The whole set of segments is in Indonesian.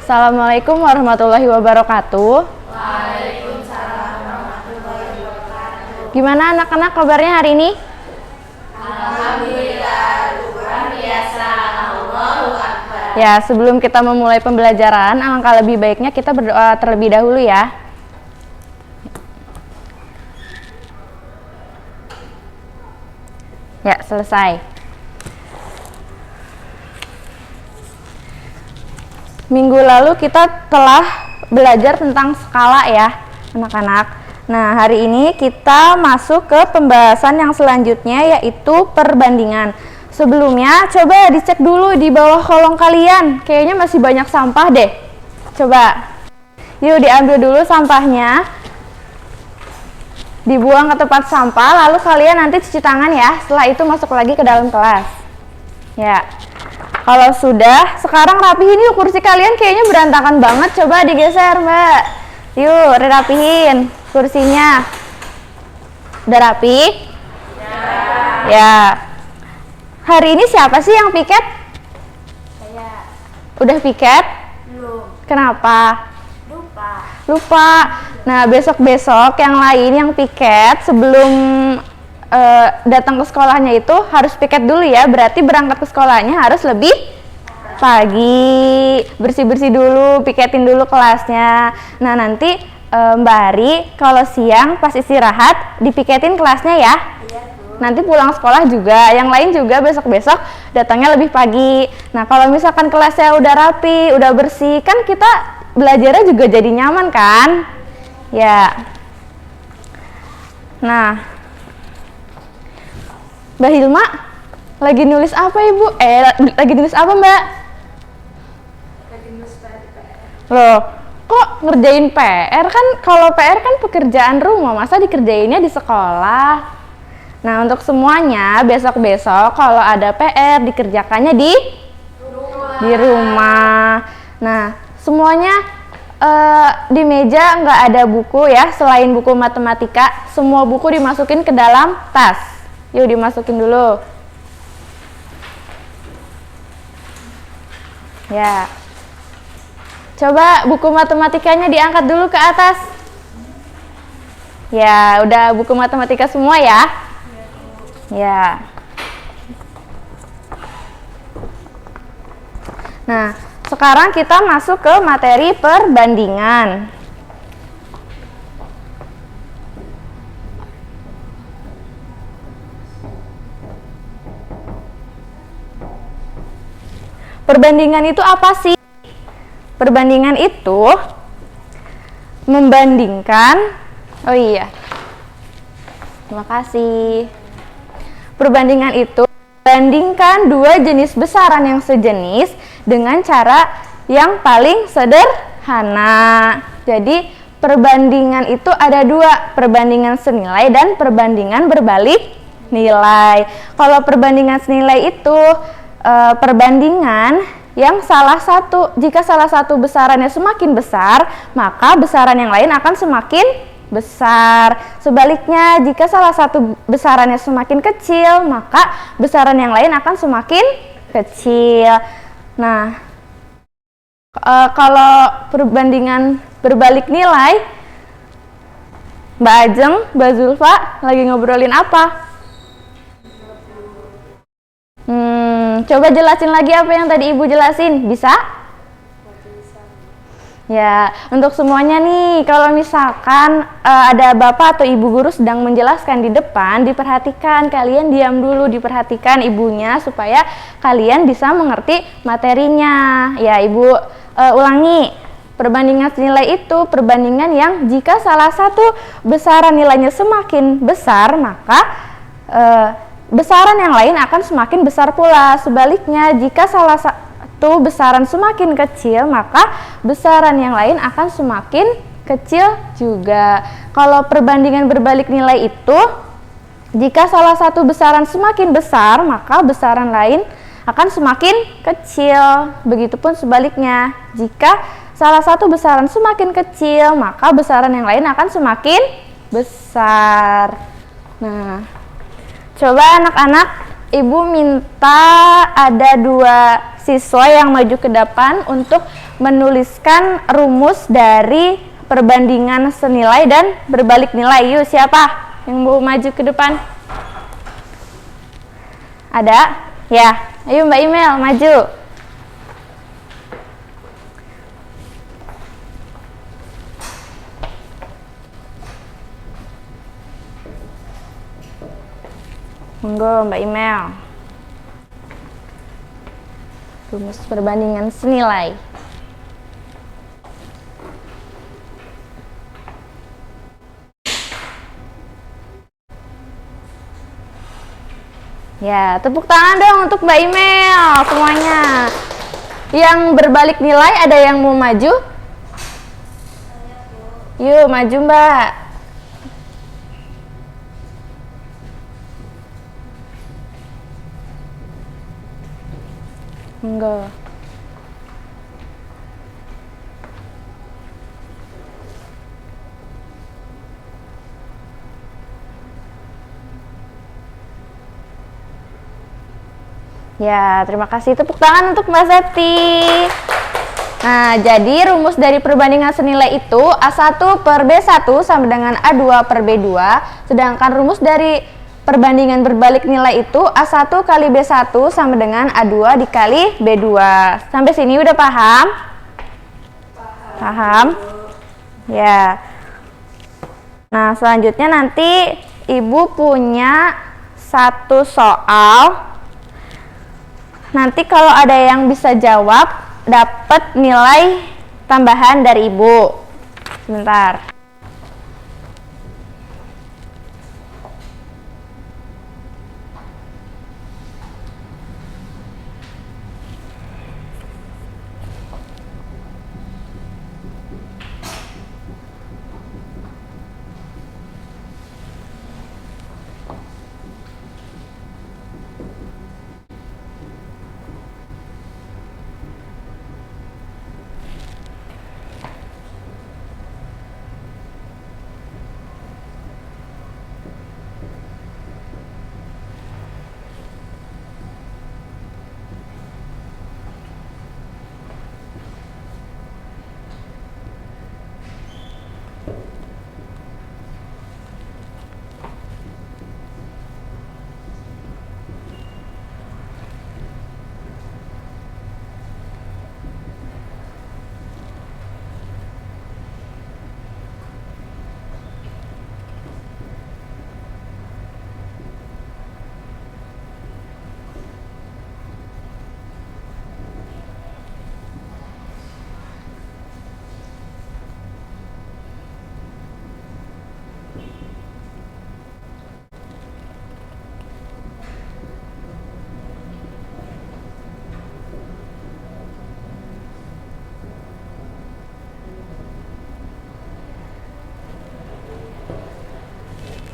Assalamualaikum warahmatullahi wabarakatuh. Waalaikumsalam warahmatullahi wabarakatuh. Gimana anak-anak kabarnya hari ini? Alhamdulillah, luar biasa. Allahu Akbar. Ya, sebelum kita memulai pembelajaran, alangkah lebih baiknya kita berdoa terlebih dahulu ya. Ya, selesai. Minggu lalu kita telah belajar tentang skala ya, anak-anak. Nah, hari ini kita masuk ke pembahasan yang selanjutnya, yaitu perbandingan. Sebelumnya, coba dicek dulu di bawah kolong kalian. Kayaknya masih banyak sampah deh. Coba, yuk diambil dulu sampahnya. Dibuang ke tempat sampah, lalu kalian nanti cuci tangan ya. Setelah itu masuk lagi ke dalam kelas. Ya, kalau sudah, sekarang rapihin yuk kursi kalian, kayaknya berantakan banget. Coba digeser, Mbak. Yuk, rapihin kursinya. Udah rapi? Ya. Hari ini siapa sih yang piket? Saya Udah piket? belum Kenapa? lupa. Nah, besok-besok yang lain yang piket sebelum datang ke sekolahnya itu harus piket dulu ya. Berarti berangkat ke sekolahnya harus lebih pagi. Bersih-bersih dulu, piketin dulu kelasnya. Nah, nanti Mbak Ari kalau siang pas istirahat dipiketin kelasnya ya. Nanti pulang sekolah juga, yang lain juga besok-besok datangnya lebih pagi. Nah, kalau misalkan kelasnya udah rapi, udah bersih, kan kita belajarnya juga jadi nyaman kan? Ya. Nah, Mbak Hilma lagi nulis apa Ibu? Lagi nulis apa Mbak? Lagi nulis PR. Loh, kok ngerjain PR? Kan kalau PR kan pekerjaan rumah, masa dikerjainnya di sekolah? Nah, untuk semuanya besok-besok kalau ada PR dikerjakannya di rumah. Nah, semuanya di meja nggak ada buku ya, selain buku matematika. Semua buku dimasukin ke dalam tas. Yuk dimasukin dulu. Ya. Coba buku matematikanya diangkat dulu ke atas. Ya, udah buku matematika semua ya. Ya. Nah, sekarang kita masuk ke materi perbandingan. Perbandingan itu apa sih? Perbandingan itu membandingkan, oh iya, terima kasih. Perbandingan itu bandingkan dua jenis besaran yang sejenis dengan cara yang paling sederhana. Jadi perbandingan itu ada dua, perbandingan senilai dan perbandingan berbalik nilai. Kalau perbandingan senilai itu perbandingan yang jika salah satu besarannya semakin besar, maka besaran yang lain akan semakin besar. Sebaliknya, jika salah satu besarannya semakin kecil, maka besaran yang lain akan semakin kecil. Nah, kalau perbandingan berbalik nilai, Mbak Ajeng, Mbak Zulfa lagi ngobrolin apa? Coba jelasin lagi apa yang tadi Ibu jelasin, bisa? Ya, untuk semuanya nih, kalau misalkan ada Bapak atau Ibu guru sedang menjelaskan di depan, diperhatikan, kalian diam dulu, diperhatikan ibunya supaya kalian bisa mengerti materinya. Ya, Ibu ulangi, perbandingan senilai itu perbandingan yang jika salah satu besaran nilainya semakin besar, maka besaran yang lain akan semakin besar pula. Sebaliknya, jika salah satu besaran semakin kecil, maka besaran yang lain akan semakin kecil juga. Kalau perbandingan berbalik nilai itu, jika salah satu besaran semakin besar, maka besaran lain akan semakin kecil. Begitupun sebaliknya, jika salah satu besaran semakin kecil, maka besaran yang lain akan semakin besar. Nah, coba anak-anak Ibu minta ada 2 siswa yang maju ke depan untuk menuliskan rumus dari perbandingan senilai dan berbalik nilai. Yuk, siapa yang mau maju ke depan? Ada? Ya, ayo Mbak Imel maju. Monggo Mbak Imel. Rumus perbandingan senilai. Ya, tepuk tangan dong untuk Mbak Imel semuanya. Yang berbalik nilai ada yang mau maju? Yuk, maju Mbak. Enggak. Ya, terima kasih. Tepuk tangan untuk Mbak Septi. Nah, jadi rumus dari perbandingan senilai itu A1 per B1 sama dengan A2 per B2. Sedangkan rumus dari perbandingan berbalik nilai itu A1 kali B1 sama dengan A2 dikali B2. Sampai sini udah paham? Paham? Ya. Nah, selanjutnya nanti Ibu punya 1 soal. Nanti kalau ada yang bisa jawab, dapat nilai tambahan dari Ibu. Sebentar.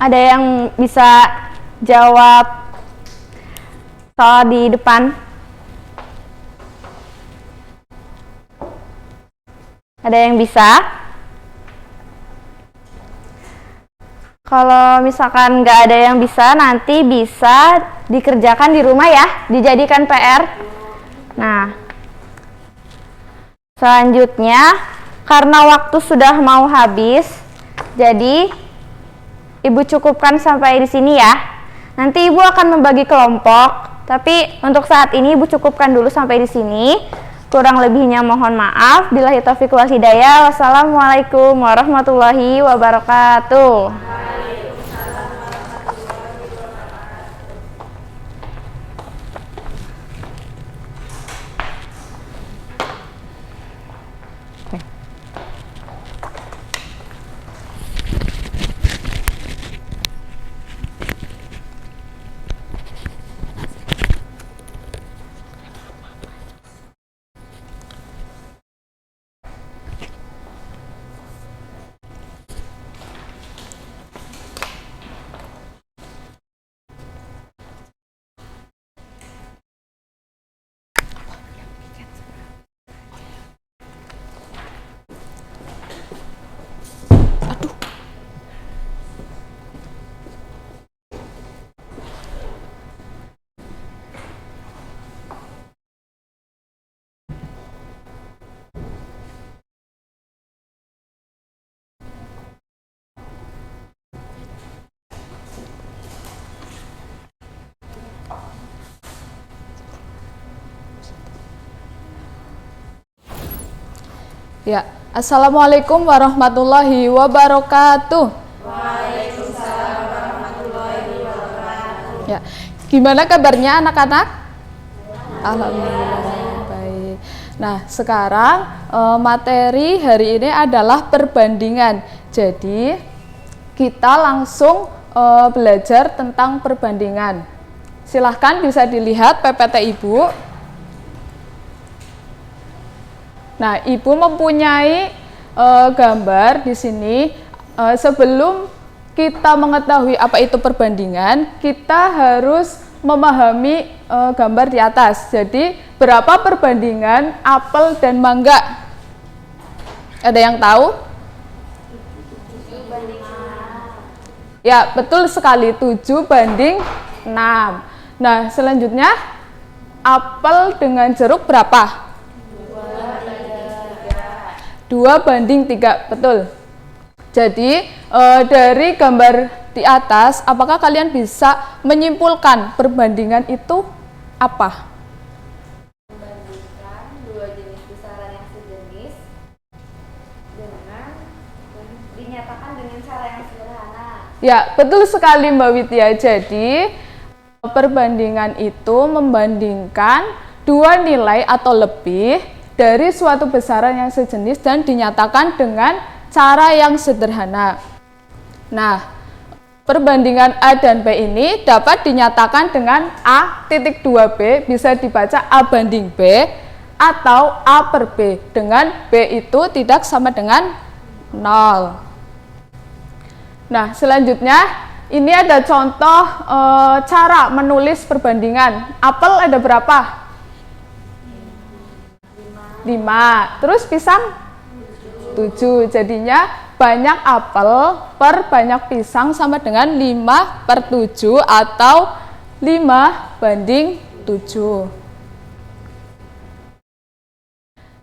Ada yang bisa jawab soal di depan? Ada yang bisa? Kalau misalkan nggak ada yang bisa, nanti bisa dikerjakan di rumah ya, dijadikan PR. Nah, selanjutnya karena waktu sudah mau habis, jadi Ibu cukupkan sampai di sini ya. Nanti Ibu akan membagi kelompok, tapi untuk saat ini Ibu cukupkan dulu sampai di sini. Kurang lebihnya mohon maaf. Billahi taufiq wal hidayah. Wassalamualaikum warahmatullahi wabarakatuh. Ya, Assalamualaikum warahmatullahi wabarakatuh. Waalaikumsalam warahmatullahi wabarakatuh. Ya, gimana kabarnya anak-anak? Alhamdulillah baik. Nah, sekarang materi hari ini adalah perbandingan. Jadi kita langsung belajar tentang perbandingan. Silahkan bisa dilihat PPT Ibu. Nah, Ibu mempunyai gambar di sini. Sebelum kita mengetahui apa itu perbandingan, kita harus memahami gambar di atas. Jadi, berapa perbandingan apel dan mangga? Ada yang tahu? Ya, betul sekali, 7 banding 6. Nah, selanjutnya, apel dengan jeruk berapa? 2 banding 3, betul. Jadi dari gambar di atas, apakah kalian bisa menyimpulkan perbandingan itu apa? Membandingkan dua jenis besaran yang sejenis dinyatakan dengan cara yang sederhana. Ya, betul sekali Mbak Widya. Jadi perbandingan itu membandingkan dua nilai atau lebih dari suatu besaran yang sejenis dan dinyatakan dengan cara yang sederhana. Nah, perbandingan A dan B ini dapat dinyatakan dengan A titik 2B, bisa dibaca A banding B, atau A per B, dengan B itu tidak sama dengan 0. Nah, selanjutnya ini ada contoh cara menulis perbandingan. Apel ada berapa? 5. Terus pisang 7. Jadinya banyak apel per banyak pisang sama dengan 5 per 7 atau 5 banding 7.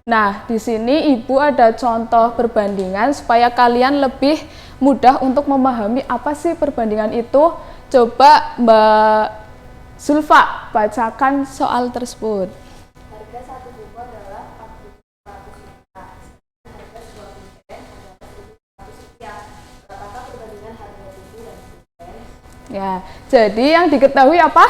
Nah, di sini Ibu ada contoh perbandingan supaya kalian lebih mudah untuk memahami apa sih perbandingan itu. Coba Mbak Zulfa bacakan soal tersebut. Harga satu buku adalah 4.100 juta. Harga sebuah pulpen adalah 1.100 rupiah. Berapakah perbandingan harga buku dan pulpen? Ya, jadi yang diketahui apa?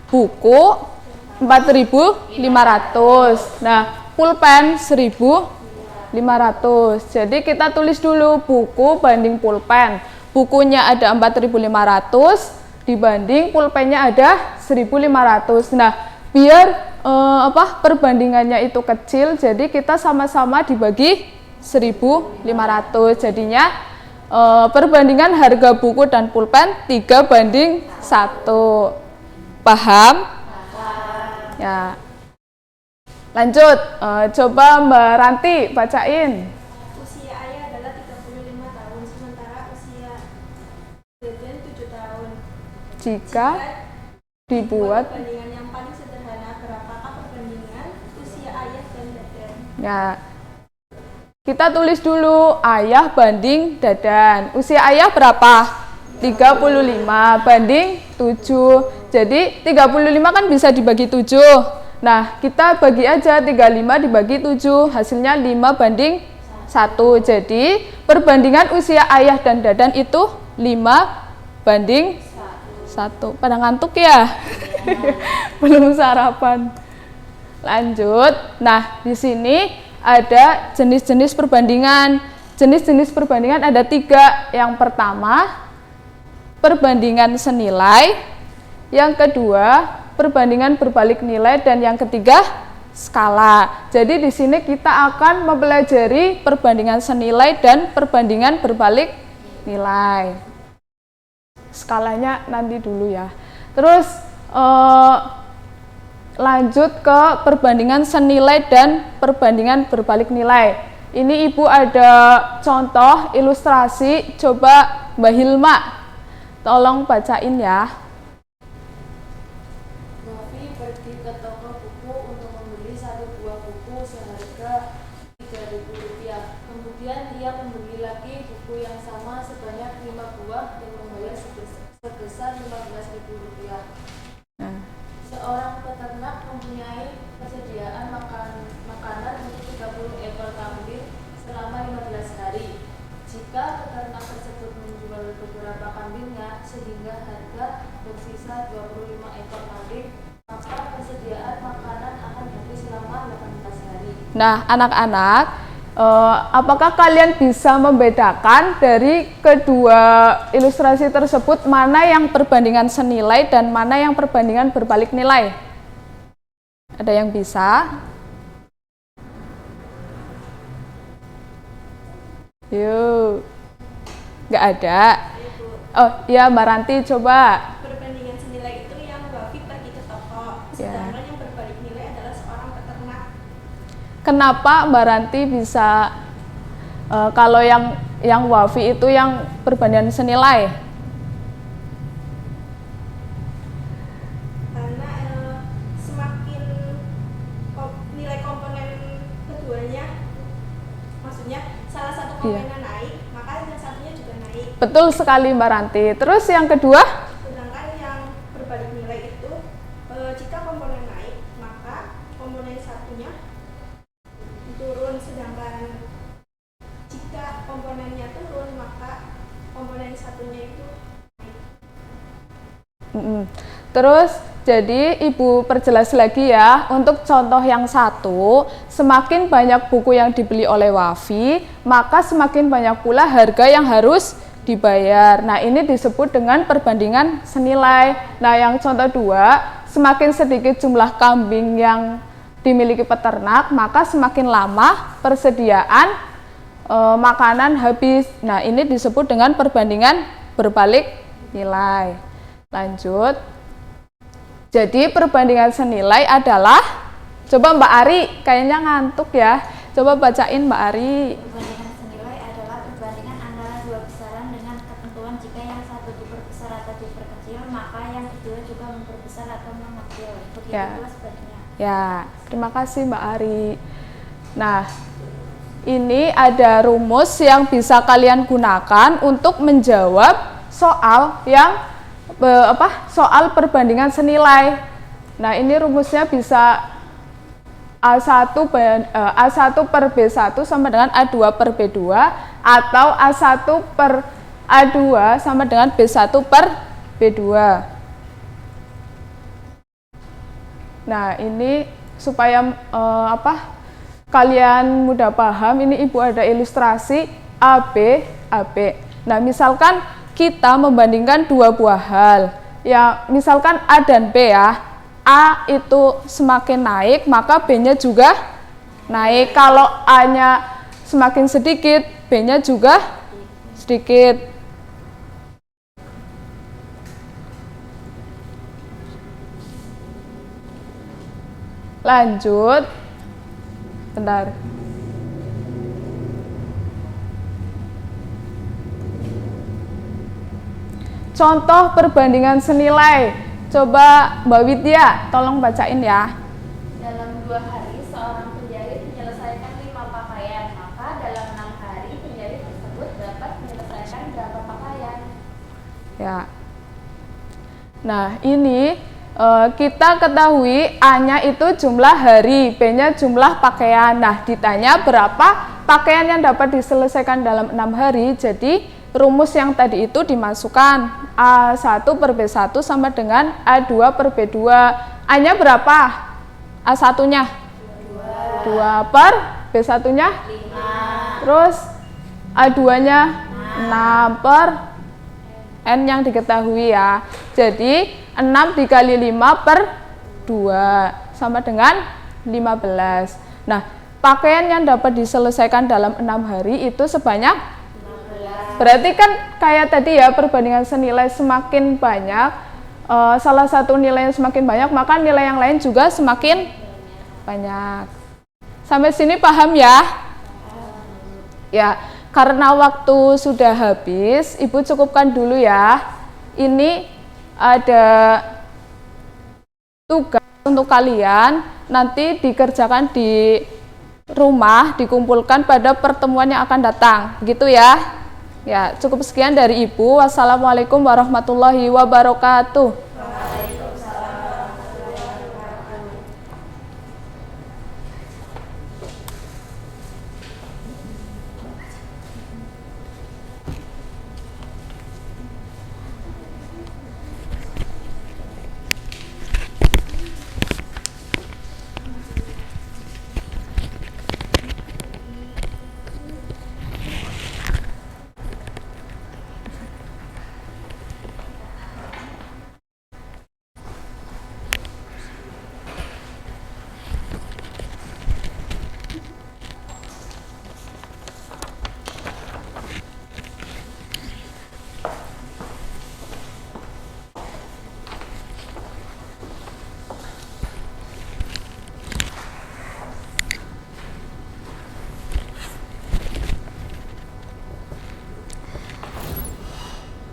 Buku 4.500. Nah, pulpen 1.500. Jadi kita tulis dulu buku banding pulpen. Bukunya ada 4.500 dibanding pulpennya ada 1.500. Nah, biar perbandingannya itu kecil, jadi kita sama-sama dibagi 1.500. Jadinya perbandingan harga buku dan pulpen 3 banding 1. Paham? Ya. Lanjut, coba Mbak Ranti bacain. Usia ayah adalah 35 tahun, sementara usia deden 7 tahun. Jika dibuat Perbandingan yang paling sederhana, berapakah perbandingan usia ayah dan deden? ya, kita tulis dulu ayah banding dadan. Usia ayah berapa? 35 banding 7. Jadi 35 kan bisa dibagi 7. Nah, kita bagi aja 35 dibagi 7, hasilnya 5 banding 1. Jadi perbandingan usia ayah dan dadan itu 5 banding 1. Pada ngantuk ya? Belum sarapan. Lanjut. Nah, di sini ada jenis-jenis perbandingan. Jenis-jenis perbandingan ada 3. Yang pertama, perbandingan senilai. Yang kedua, perbandingan berbalik nilai. Dan yang ketiga, skala. Jadi di sini kita akan mempelajari perbandingan senilai dan perbandingan berbalik nilai. Skalanya nanti dulu ya. Terus lanjut ke perbandingan senilai dan perbandingan berbalik nilai. Ini Ibu ada contoh ilustrasi, coba Mbak Hilma tolong bacain ya. Novi pergi ke toko buku untuk membeli satu buah buku seharga Rp3.000. Kemudian dia membeli lagi buku yang sama sebanyak 5 buah dan membayar sebesar Rp15.000. Seorang peternak mempunyai persediaan makanan untuk 30 ekor kambing selama 15 hari. Jika peternak tersebut menjual beberapa kambingnya sehingga harga bersisa 25 ekor kambing, maka persediaan makanan akan habis selama 18 hari. Nah, anak-anak, apakah kalian bisa membedakan dari kedua ilustrasi tersebut mana yang perbandingan senilai dan mana yang perbandingan berbalik nilai? Ada yang bisa? Yuk, nggak ada. Oh iya, Mbak Ranti coba. Perbandingan senilai itu yang wafi pergi ke toko, sedangkan yang berbalik nilai adalah seorang peternak. Kenapa Mbak Ranti bisa kalau yang wafi itu yang perbandingan senilai? Karena semakin nilai komponen keduanya, maksudnya salah satu komponen naik, maka yang satunya juga naik. Betul sekali Mbak Ranti. Terus yang kedua? Sedangkan yang berbalik nilai itu, jika komponen naik, maka komponen satunya turun, sedangkan jika komponennya turun, maka komponen satunya itu naik. Terus jadi Ibu perjelas lagi ya, untuk contoh yang satu, semakin banyak buku yang dibeli oleh wafi, maka semakin banyak pula harga yang harus dibayar. Nah, ini disebut dengan perbandingan senilai. Nah, yang contoh dua, semakin sedikit jumlah kambing yang dimiliki peternak, maka semakin lama persediaan makanan habis. Nah, ini disebut dengan perbandingan berbalik nilai. Lanjut. Jadi perbandingan senilai adalah, coba Mbak Ari, kayaknya ngantuk ya. Coba bacain Mbak Ari. Perbandingan senilai adalah perbandingan antara dua besaran dengan ketentuan jika yang satu diperbesar atau diperkecil, maka yang kedua juga memperbesar atau mengecil. Begitu pula sebaliknya. Ya, terima kasih Mbak Ari. Nah, ini ada rumus yang bisa kalian gunakan untuk menjawab soal yang soal perbandingan senilai. Nah, ini rumusnya bisa A1 per B1 sama dengan A2 per B2 atau A1 per A2 sama dengan B1 per B2. Nah, ini supaya kalian mudah paham, ini Ibu ada ilustrasi AB, AB. Nah, misalkan kita membandingkan dua buah hal. Ya, misalkan A dan B ya. A itu semakin naik, maka B-nya juga naik. Kalau A-nya semakin sedikit, B-nya juga sedikit. Lanjut. Bentar. Contoh perbandingan senilai. Coba Mbak Widya, tolong bacain ya. Dalam 2 hari, seorang penjahit menyelesaikan 5 pakaian, maka dalam 6 hari penjahit tersebut dapat menyelesaikan berapa pakaian? Ya. Nah, ini kita ketahui A-nya itu jumlah hari, B-nya jumlah pakaian. Nah, ditanya berapa pakaian yang dapat diselesaikan dalam 6 hari. Jadi, rumus yang tadi itu dimasukkan. A1 per B1 sama dengan A2 per B2. A-nya berapa? A1-nya? 2 per B1-nya? 5. Terus A2-nya? 6 per N yang diketahui ya. Jadi 6 dikali 5 per 2 sama dengan 15. Nah, pakaian yang dapat diselesaikan dalam 6 hari itu sebanyak 15. Berarti kan kayak tadi ya, perbandingan senilai semakin banyak, salah satu nilai yang semakin banyak, maka nilai yang lain juga semakin banyak. Sampai sini paham ya? Ya, karena waktu sudah habis, Ibu cukupkan dulu ya. Ini ada tugas untuk kalian, nanti dikerjakan di rumah, dikumpulkan pada pertemuan yang akan datang, gitu ya. Ya, cukup sekian dari Ibu. Wassalamualaikum warahmatullahi wabarakatuh.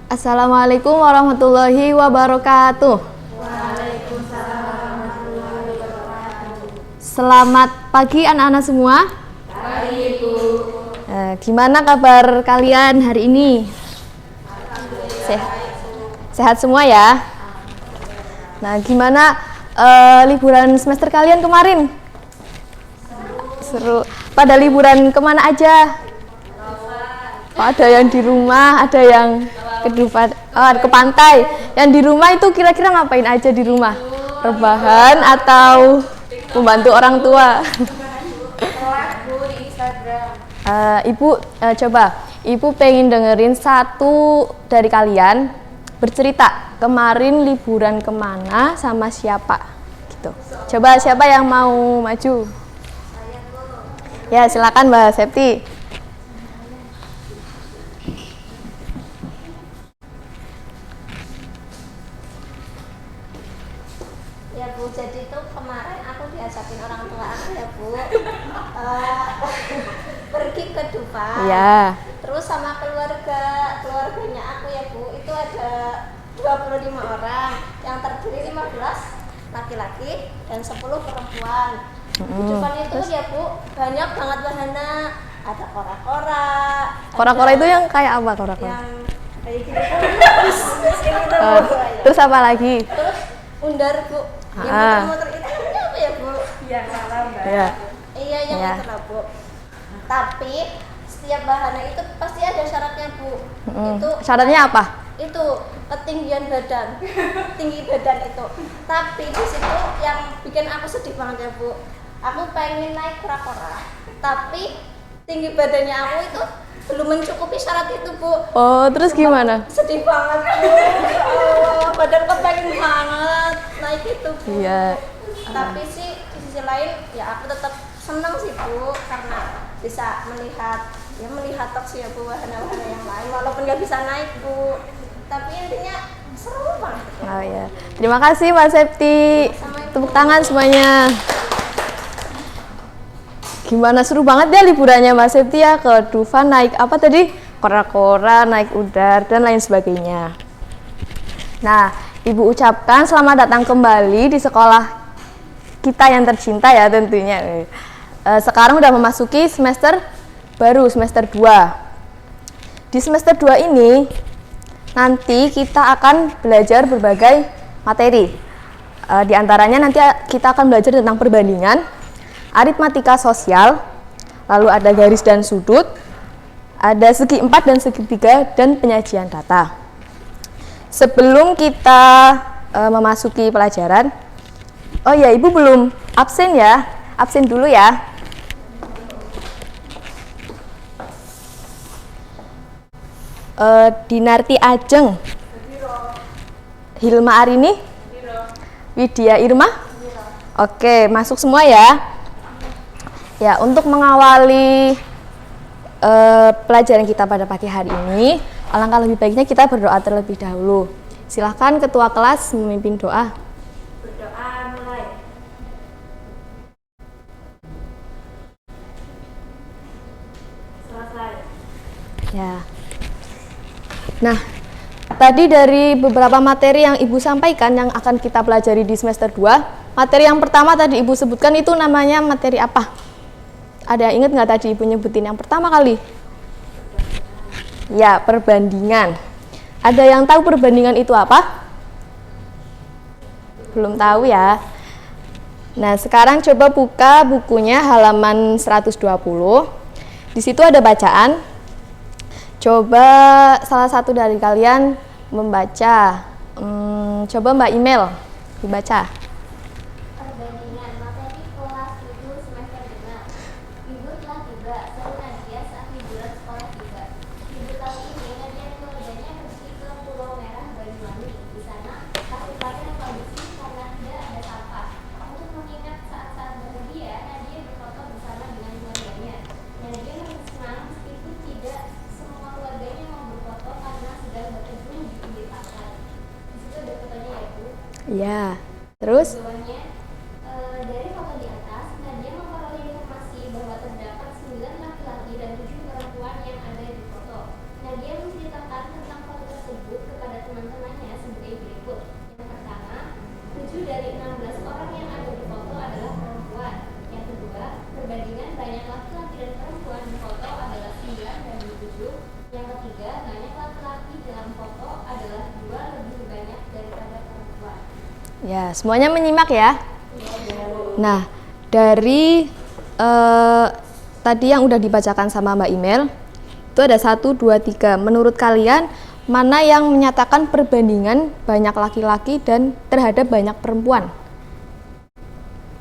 Assalamualaikum warahmatullahi wabarakatuh. Selamat pagi anak-anak semua. Pagi, Bu. Gimana kabar kalian hari ini? Sehat semua ya? Nah, gimana liburan semester kalian kemarin? Seru. Pada liburan kemana aja? Ada yang di rumah, ada yang ke pantai. Yang di rumah itu kira-kira ngapain aja di rumah? Rebahan atau membantu orang tua? Ibu coba, Ibu pengen dengerin satu dari kalian bercerita kemarin liburan kemana sama siapa gitu. Coba siapa yang mau maju? Ya silakan Mbak Septi. Ya Bu, jadi tuh kemarin aku diajakin orang tua aku ya Bu, pergi ke Dubai. Ya. Terus sama keluarganya aku ya Bu, itu ada 25 orang, yang terdiri 15 laki-laki dan 10 perempuan. Di Dubai itu ya Bu, banyak banget wahana, ada kora-kora. Kora-kora itu yang kayak apa kora-kora? Yang kayak gitu. Terus apa lagi? Terus undar Bu. Yang motor-motor itu namanya apa ya Bu? Iya, salah Mbak. Ya. Iya yang Ya. itu lah Bu. Tapi setiap wahana itu pasti ada syaratnya Bu. Itu Syaratnya apa? itu ketinggian badan, tinggi badan itu. Tapi di situ yang bikin aku sedih banget ya Bu. Aku pengen naik kora-kora, tapi tinggi badannya aku itu belum mencukupi syarat itu Bu. Oh, terus gimana? Sedih banget Bu. Oh, badanku pengen banget naik itu Bu. Iya. Tapi sih di sisi lain ya aku tetap senang sih Bu, karena bisa melihat toks ya Bu, wahana-wahana yang lain walaupun nggak bisa naik Bu, tapi intinya seru banget. Oh ya. Terima kasih Mbak Septi. Tepuk tangan semuanya. Gimana seru banget ya liburannya Mbak Septi ya ke Dufan, naik apa tadi? Kora-kora, naik udar dan lain sebagainya. Nah, Ibu ucapkan selamat datang kembali di sekolah kita yang tercinta ya tentunya. Sekarang udah memasuki semester baru, semester 2. Di semester 2 ini nanti kita akan belajar berbagai materi. Di antaranya nanti kita akan belajar tentang perbandingan, aritmatika sosial, lalu ada garis dan sudut, ada segi 4 dan segi 3, dan penyajian data. Sebelum kita memasuki pelajaran, oh ya Ibu belum absen ya, absen dulu ya. Dinarti Ajeng, Hilma Arini, Widya Irma. Oke, masuk semua ya. Ya, untuk mengawali pelajaran kita pada pagi hari ini, alangkah lebih baiknya kita berdoa terlebih dahulu. Silahkan ketua kelas memimpin doa. Berdoa mulai. Selesai. Ya. Nah, tadi dari beberapa materi yang Ibu sampaikan yang akan kita pelajari di semester 2, materi yang pertama tadi Ibu sebutkan itu namanya materi apa? Ada yang ingat nggak tadi Ibu nyebutin yang pertama kali? Ya, perbandingan. Ada yang tahu perbandingan itu apa? Belum tahu ya. Nah, sekarang coba buka bukunya halaman 120. Di situ ada bacaan. Coba salah satu dari kalian membaca. Coba Mbak Email dibaca. Perbandingan materi kelas 7 semester 5. Libur telah tiba, seru Nadia saat liburan sekolah tiba. Libur tahun ini Nadia dan keluarganya pergi ke Pulau Merah Banyuwangi. Di sana, hasil pakai yang kondisi karena tidak ada sampah. Untuk mengingat saat-saat bahagia, Nadia berfoto bersama dengan keluarganya. Nadia merasa senang meskipun tidak semua keluarganya mau berfoto karena sedang berkebun di pinggir pantai. Di situ ada fotonya ya Bu. Ya. Terus? Bawahnya, dari foto di atas, Nadia memperoleh informasi bahwa terdapat 9 laki-laki dan 7 perempuan yang ada di foto. Nadia menceritakan tentang foto tersebut Ya, semuanya menyimak ya. Nah, dari tadi yang udah dibacakan sama Mbak Imel, itu ada 1, 2, 3. Menurut kalian, mana yang menyatakan perbandingan banyak laki-laki dan terhadap banyak perempuan?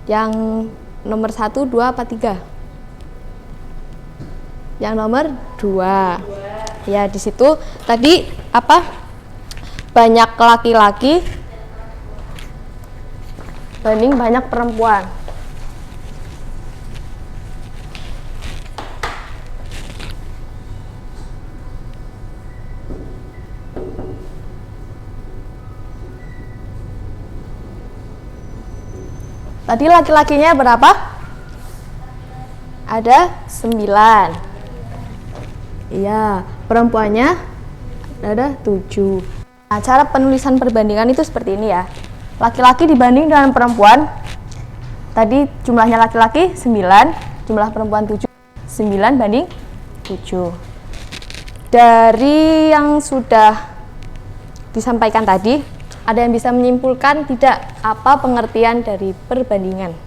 Yang nomor 1, 2, apa 3? Yang nomor 2. Ya, di situ tadi apa? Banyak laki-laki banding banyak perempuan. Tadi laki-lakinya berapa? Ada 9. Iya, perempuannya ada 7. Nah, cara penulisan perbandingan itu seperti ini ya. Laki-laki dibanding dengan perempuan. Tadi jumlahnya laki-laki 9, jumlah perempuan 7. 9 banding 7. Dari yang sudah disampaikan tadi, ada yang bisa menyimpulkan tidak apa pengertian dari perbandingan?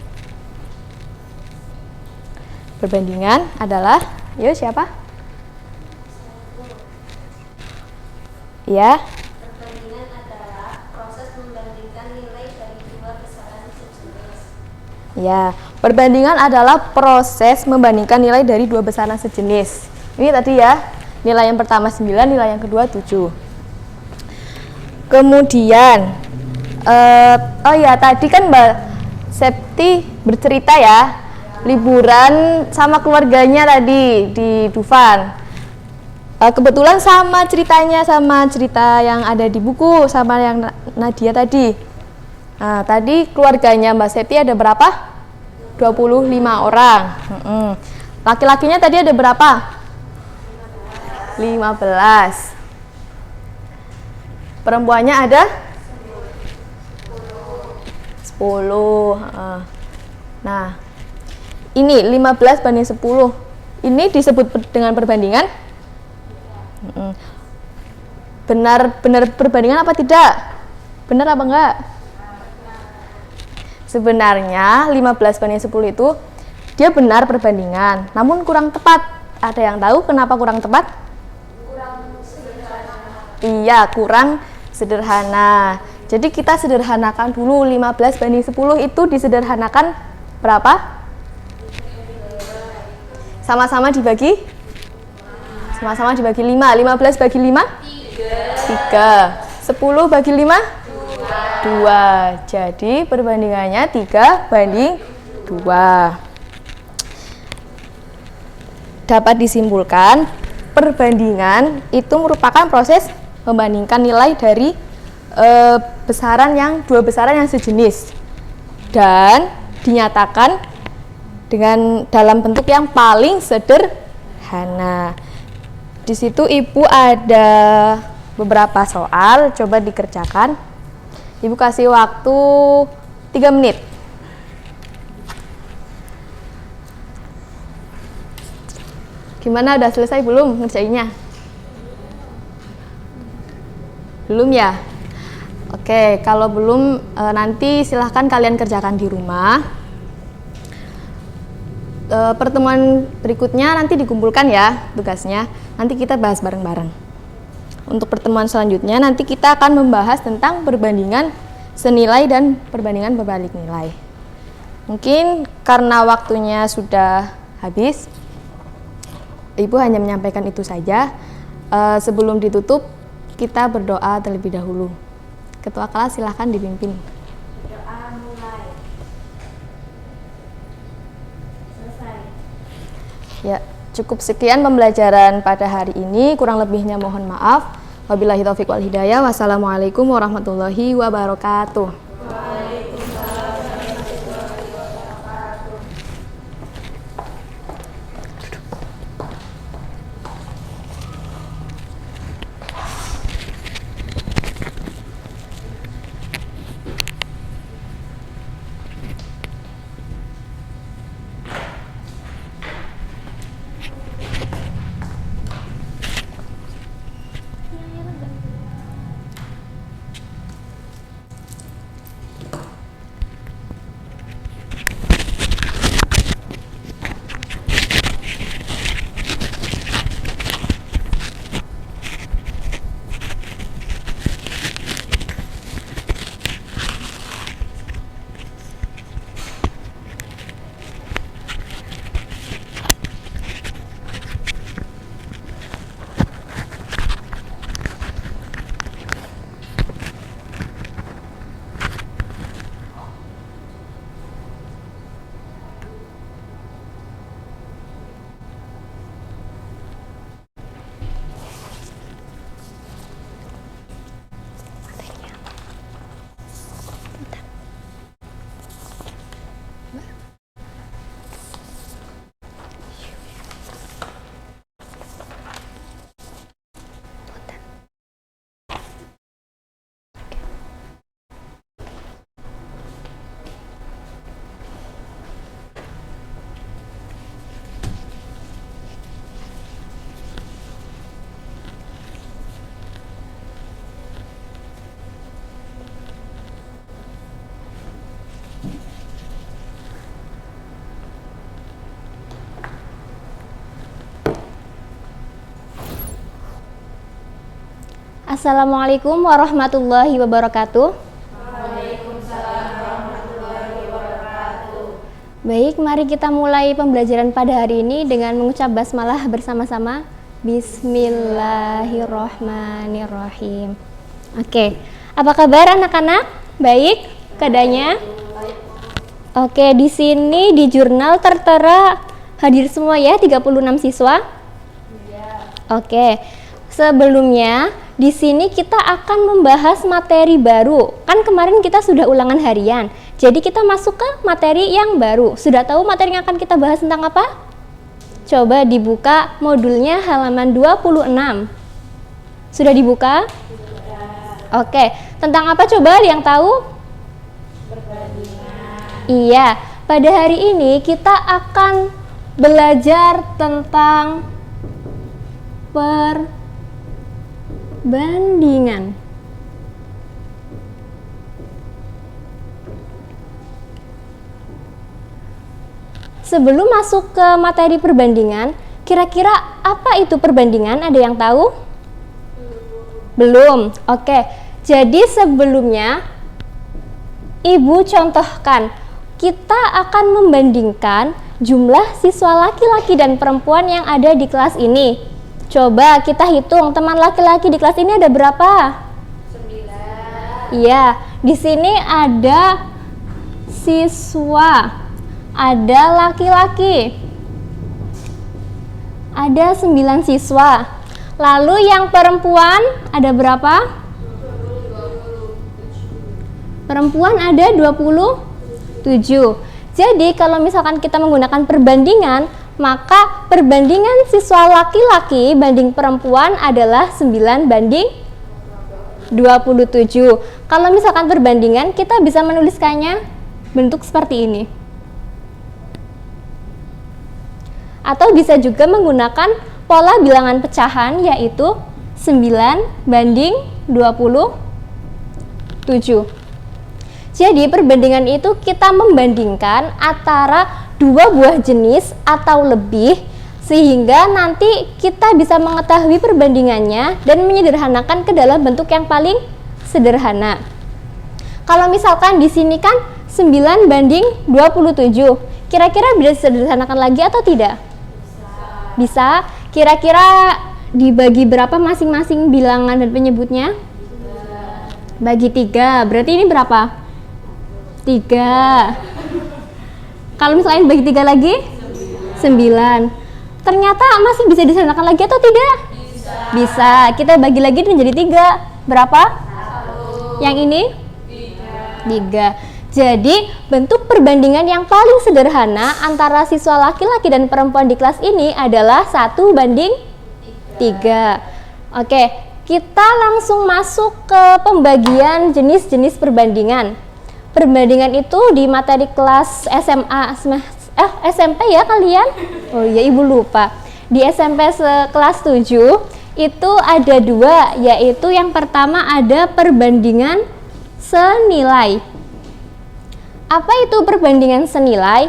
Perbandingan adalah, yuk siapa? Ya. Perbandingan adalah proses membandingkan nilai dari dua besaran sejenis. Ya, perbandingan adalah proses membandingkan nilai dari dua besaran sejenis. Ini tadi ya, nilai yang pertama 9, nilai yang kedua 7. Kemudian, oh ya tadi kan Mbak Septi bercerita ya, liburan sama keluarganya tadi di Dufan. Kebetulan sama ceritanya sama cerita yang ada di buku sama yang Nadia tadi. Nah, tadi keluarganya Mbak Septi ada berapa? 25 orang. Laki-lakinya tadi ada berapa? 15. Perempuannya ada 10. Nah, ini 15 banding 10. Ini disebut dengan perbandingan? Benar perbandingan apa tidak? Benar apa enggak? Sebenarnya 15 banding 10 itu dia benar perbandingan, namun kurang tepat. Ada yang tahu kenapa kurang tepat? Iya, kurang sederhana. Jadi kita sederhanakan dulu. 15 banding 10 itu disederhanakan berapa? Sama-sama dibagi? Sama-sama dibagi 5. 15 bagi 5? 3. 10 bagi 5? 2. Jadi perbandingannya 3 banding 2. Dapat disimpulkan, perbandingan itu merupakan proses membandingkan nilai dari dua besaran yang sejenis dan dinyatakan dengan dalam bentuk yang paling sederhana. Di situ Ibu ada beberapa soal, coba dikerjakan. Ibu kasih waktu 3 menit. Gimana, udah selesai belum ngerjainnya? Belum ya? Oke, kalau belum nanti silahkan kalian kerjakan di rumah. Pertemuan berikutnya nanti dikumpulkan ya tugasnya. Nanti kita bahas bareng-bareng. Untuk pertemuan selanjutnya nanti kita akan membahas tentang perbandingan senilai dan perbandingan berbalik nilai. Mungkin karena waktunya sudah habis, Ibu hanya menyampaikan itu saja. Sebelum ditutup, kita berdoa terlebih dahulu. Ketua kelas silahkan dipimpin. Doa mulai. Selesai. Ya, cukup sekian pembelajaran pada hari ini. Kurang lebihnya mohon maaf. Wabillahi taufiq wal hidayah. Wassalamualaikum warahmatullahi wabarakatuh. Assalamualaikum warahmatullahi wabarakatuh. Baik, mari kita mulai pembelajaran pada hari ini dengan mengucap basmalah bersama-sama. Bismillahirrahmanirrahim. Oke, apa kabar anak-anak? Baik keadaannya? Oke, di sini di jurnal tertera hadir semua ya, 36 siswa? Oke, sebelumnya di sini kita akan membahas materi baru. Kan kemarin kita sudah ulangan harian. Jadi kita masuk ke materi yang baru. Sudah tahu materi yang akan kita bahas tentang apa? Coba dibuka modulnya halaman 26. Sudah dibuka? Oke, tentang apa coba yang tahu? Iya, pada hari ini kita akan belajar tentang perbandingan. Sebelum masuk ke materi perbandingan, kira-kira apa itu perbandingan? Ada yang tahu? Belum. Oke. Jadi sebelumnya Ibu contohkan, kita akan membandingkan jumlah siswa laki-laki dan perempuan yang ada di kelas ini. Coba kita hitung, teman laki-laki di kelas ini ada berapa? 9. Iya, di sini ada siswa, ada laki-laki, ada 9 siswa. Lalu yang perempuan ada berapa? Perempuan ada 27. Jadi kalau misalkan kita menggunakan perbandingan, maka perbandingan siswa laki-laki banding perempuan adalah 9 banding 27. Kalau misalkan perbandingan, kita bisa menuliskannya bentuk seperti ini. Atau bisa juga menggunakan pola bilangan pecahan, yaitu 9 banding 27. Jadi perbandingan itu kita membandingkan antara dua buah jenis atau lebih, sehingga nanti kita bisa mengetahui perbandingannya dan menyederhanakan ke dalam bentuk yang paling sederhana. Kalau misalkan di sini kan 9 banding 27, kira-kira bisa disederhanakan lagi atau tidak? Bisa. Kira-kira dibagi berapa masing-masing bilangan dan penyebutnya? Bagi 3. Berarti ini berapa? 3. Kalau misalnya bagi 3 lagi? 9. Ternyata masih bisa disederhanakan lagi atau tidak? Bisa. Kita bagi lagi menjadi 3. Berapa? 1. Yang ini? 3. Jadi bentuk perbandingan yang paling sederhana antara siswa laki-laki dan perempuan di kelas ini adalah 1 banding 3. Oke, kita langsung masuk ke pembagian jenis-jenis perbandingan. Perbandingan itu di materi kelas SMA, SMP ya kalian? Oh iya, Ibu lupa. Di SMP kelas 7 itu ada 2, yaitu yang pertama ada perbandingan senilai. Apa itu perbandingan senilai?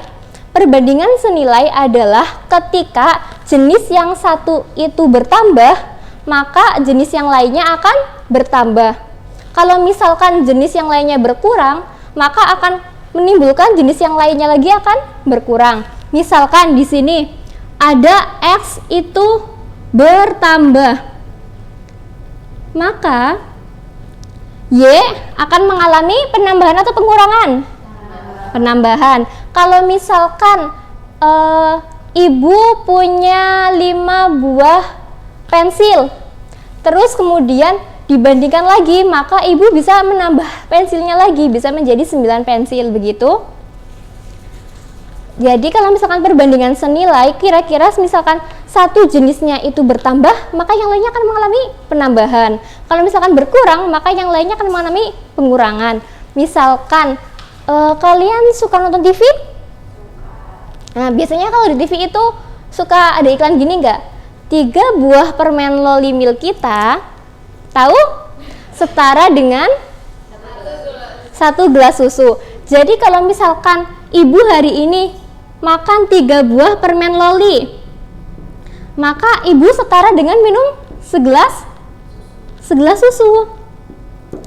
Perbandingan senilai adalah ketika jenis yang satu itu bertambah, maka jenis yang lainnya akan bertambah. Kalau misalkan jenis yang lainnya berkurang, maka akan menimbulkan jenis yang lainnya lagi akan berkurang. Misalkan di sini ada X itu bertambah, maka Y akan mengalami penambahan atau pengurangan? Penambahan. Kalau misalkan Ibu punya 5 buah pensil, terus kemudian dibandingkan lagi, maka Ibu bisa menambah pensilnya lagi, bisa menjadi 9 pensil begitu. Jadi kalau misalkan perbandingan senilai, kira-kira misalkan satu jenisnya itu bertambah, maka yang lainnya akan mengalami penambahan. Kalau misalkan berkurang, maka yang lainnya akan mengalami pengurangan. Misalkan kalian suka nonton TV? Nah, biasanya kalau di TV itu suka ada iklan gini nggak? 3 buah permen Loli Milk kita, tahu? Setara dengan 1 gelas susu. Jadi kalau misalkan Ibu hari ini makan 3 buah permen Loli, maka Ibu setara dengan minum segelas segelas susu.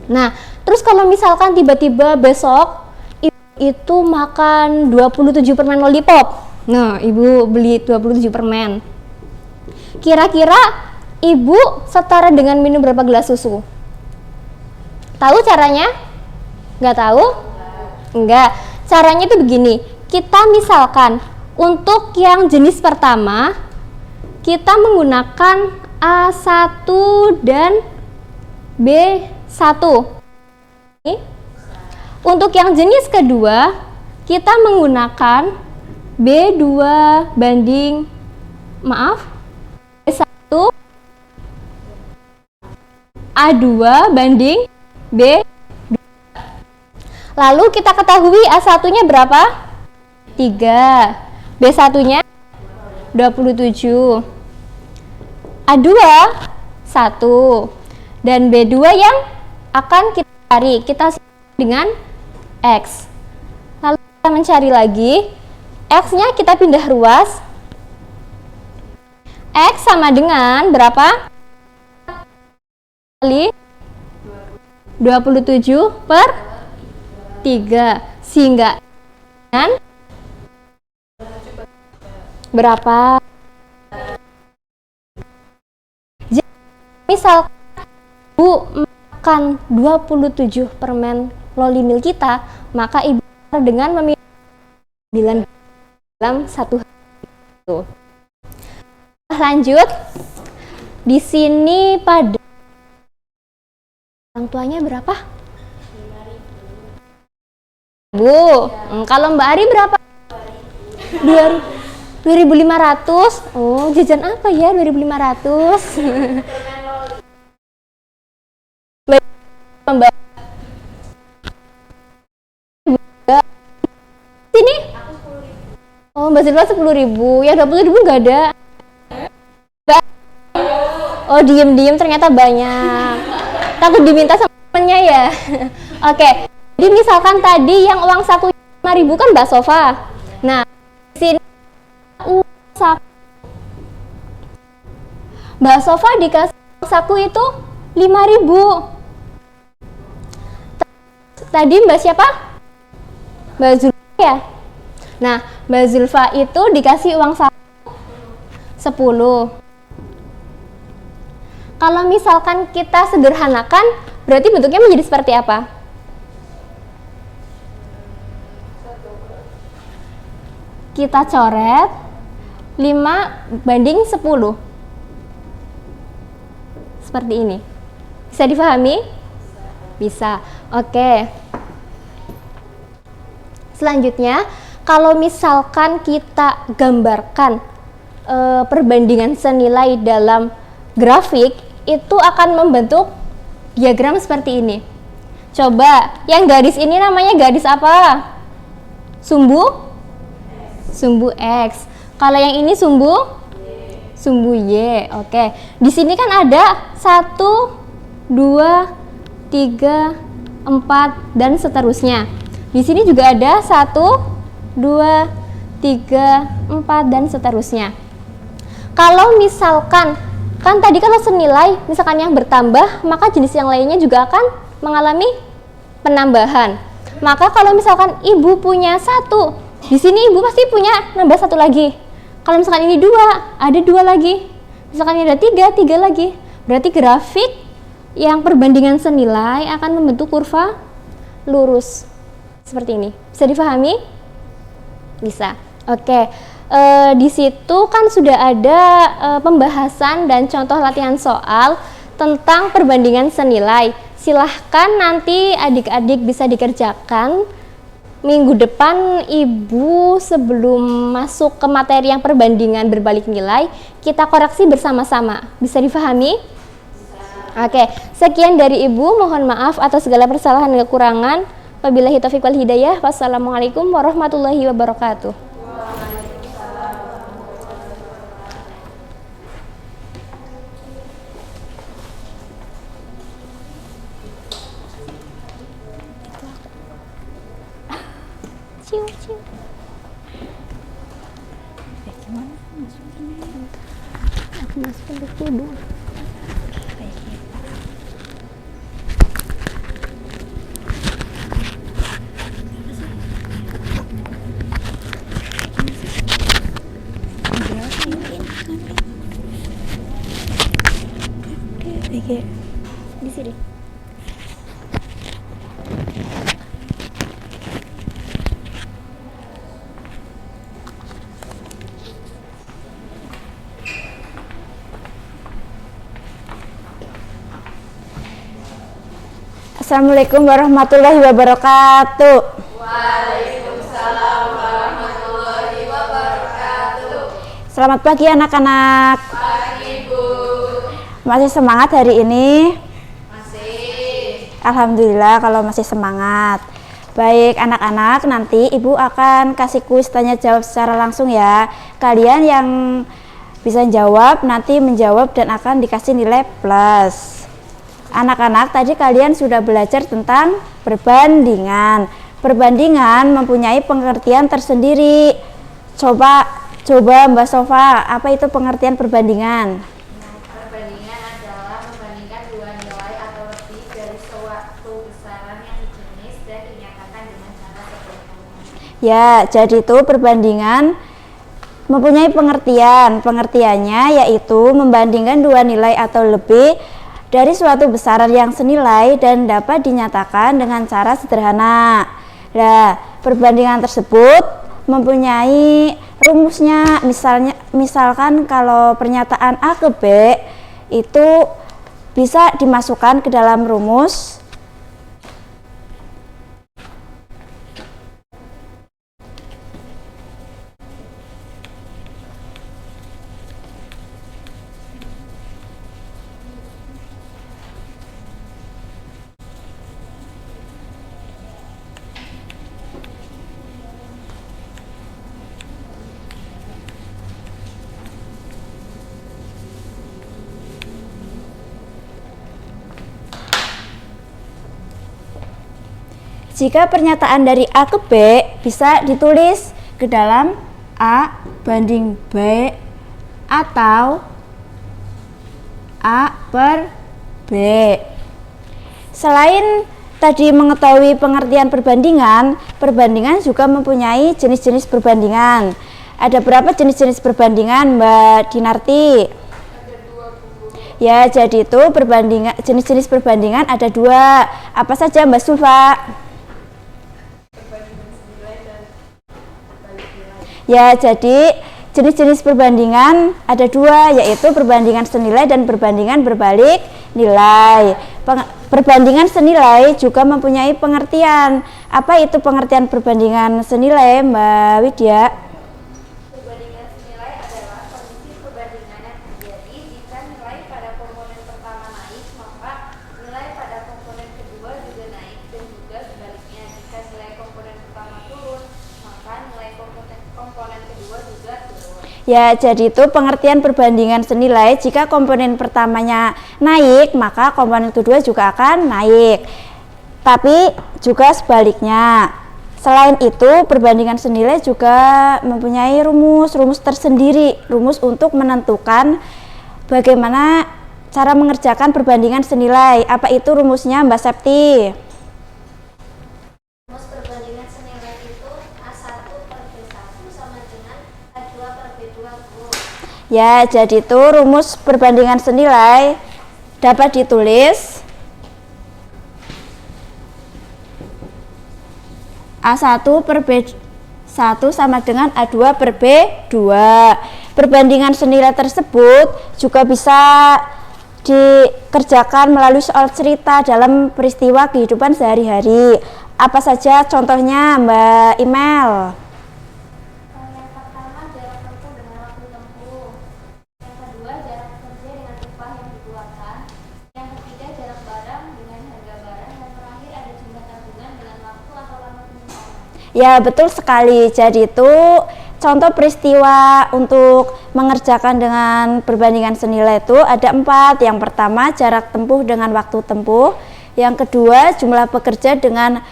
Nah, terus kalau misalkan tiba-tiba besok itu makan 27 permen lollipop. Nah, ibu beli 27 permen. Kira-kira ibu setara dengan minum berapa gelas susu? Tahu caranya? Nggak tahu? Enggak. Caranya itu begini. Kita misalkan untuk yang jenis pertama kita menggunakan A1 dan B1. Untuk yang jenis kedua kita menggunakan B2 banding B1, A2 banding B2. Lalu kita ketahui A1-nya berapa? 3. B1-nya 27. A2 1. Dan B2 yang akan kita cari, kita dengan X. Lalu kita mencari lagi, X-nya kita pindah ruas. X sama dengan berapa? Kali 27 per 3, sehingga dengan berapa? Jadi, misal ibu makan 27 permen Loli kita, maka ibu dengan meminum 9 dalam satu hari. Lanjut, di sini pada orang tuanya berapa? Bu, kalau Mbak Ari berapa? 2.500. Oh, jajan apa ya 2.500? Mbak sini? Oh, Mbak Silva 10.000. Ya 20.000 nggak ada. Oh, diem-diem ternyata banyak. Takut diminta sama temennya ya. Oke. Jadi misalkan tadi yang uang saku 5.000 kan Mbak Sofa. Nah, di sini uang saku Mbak Sofa dikasih uang saku itu 5.000. Tadi Mbak siapa? Mbak Zulfa ya. Nah, Mbak Zulfa itu dikasih uang saku 10. Kalau misalkan kita sederhanakan, berarti bentuknya menjadi seperti apa? Kita coret 5 banding 10 seperti ini. Bisa difahami? Bisa. Oke. Selanjutnya, kalau misalkan kita gambarkan perbandingan senilai dalam grafik, itu akan membentuk diagram seperti ini. Coba, yang garis ini namanya garis apa? Sumbu X. Kalau yang ini sumbu Y. Oke. Di sini kan ada 1, 2, 3, 4 dan seterusnya. Di sini juga ada 1, 2, 3, 4 dan seterusnya. Kalau misalkan kan tadi kalau senilai, misalkan yang bertambah, maka jenis yang lainnya juga akan mengalami penambahan. Maka kalau misalkan ibu punya 1, di sini ibu pasti punya nambah 1 lagi. Kalau misalkan ini 2, ada 2 lagi. Misalkan ini ada 3, 3 lagi. Berarti grafik yang perbandingan senilai akan membentuk kurva lurus seperti ini. Bisa difahami? Bisa. Oke. Di situ kan sudah ada pembahasan dan contoh latihan soal tentang perbandingan senilai. Silahkan nanti adik-adik bisa dikerjakan minggu depan. Ibu sebelum masuk ke materi yang perbandingan berbalik nilai, kita koreksi bersama-sama. Bisa difahami? Oke, sekian dari ibu. Mohon maaf atas segala kesalahan dan kekurangan. Wabillahi taufiq wal hidayah. Wassalamualaikum warahmatullahi wabarakatuh. Cium. Gimana masukin? Aku masukin dulu. Oke. Di sini. Assalamualaikum warahmatullahi wabarakatuh. Selamat pagi anak-anak. Pagi, Bu. Masih semangat hari ini? Masih. Alhamdulillah kalau masih semangat. Baik anak-anak, nanti Ibu akan kasih kuis tanya jawab secara langsung ya. Kalian yang bisa jawab nanti menjawab dan akan dikasih nilai plus. Anak-anak, tadi kalian sudah belajar tentang perbandingan. Perbandingan mempunyai pengertian tersendiri. Coba Mbak Sofa, apa itu pengertian perbandingan? Perbandingan adalah membandingkan dua nilai atau lebih dari suatu besaran yang sejenis dan dinyatakan dengan cara seperti ini. Ya, jadi itu perbandingan mempunyai pengertian. Pengertiannya yaitu membandingkan dua nilai atau lebih dari suatu besaran yang senilai dan dapat dinyatakan dengan cara sederhana. Nah, perbandingan tersebut mempunyai rumusnya. Misalkan kalau pernyataan A ke B itu bisa dimasukkan ke dalam rumus jika pernyataan dari A ke B bisa ditulis ke dalam A banding B atau A per B. Selain tadi mengetahui pengertian perbandingan, perbandingan juga mempunyai jenis-jenis perbandingan. Ada berapa jenis-jenis perbandingan, Mbak Dinarti? Ya, jadi itu jenis-jenis perbandingan ada dua. Apa saja, Mbak Sulfa? Ya, jadi jenis-jenis perbandingan ada dua, yaitu perbandingan senilai dan perbandingan berbalik nilai. Perbandingan senilai juga mempunyai pengertian. Apa itu pengertian perbandingan senilai, Mbak Widya? Perbandingan senilai adalah kondisi perbandingan yang terjadi jika nilai pada komponen pertama naik, maka nilai pada komponen kedua juga naik, dan juga sebaliknya jika nilai komponen pertama turun, maka nilai komponen kedua juga turun. Ya, jadi itu pengertian perbandingan senilai. Jika komponen pertamanya naik, maka komponen kedua juga akan naik. Tapi juga sebaliknya. Selain itu, perbandingan senilai juga mempunyai rumus tersendiri, rumus untuk menentukan bagaimana cara mengerjakan perbandingan senilai. Apa itu rumusnya, Mbak Septi? Rumus perbandingan senilai itu A1 per B1 sama dengan A2 per B2, Bu. Ya, jadi itu rumus perbandingan senilai dapat ditulis A1 per B1 sama dengan A2 per B2. Perbandingan senilai tersebut juga bisa dikerjakan melalui soal cerita dalam peristiwa kehidupan sehari-hari. Apa saja contohnya, Mbak Imel? Yang pertama, jarak tempuh dengan waktu tempuh. Yang kedua, jarak kerja dengan upah yang dikeluarkan. Yang ketiga, jarak barang dengan harga barang. Dan terakhir, ada jumlah tabungan dengan waktu atau lama penyimpanan. Ya, betul sekali. Jadi itu contoh peristiwa untuk mengerjakan dengan perbandingan senilai itu ada 4. Yang pertama, jarak tempuh dengan waktu tempuh. Yang kedua, jumlah pekerja dengan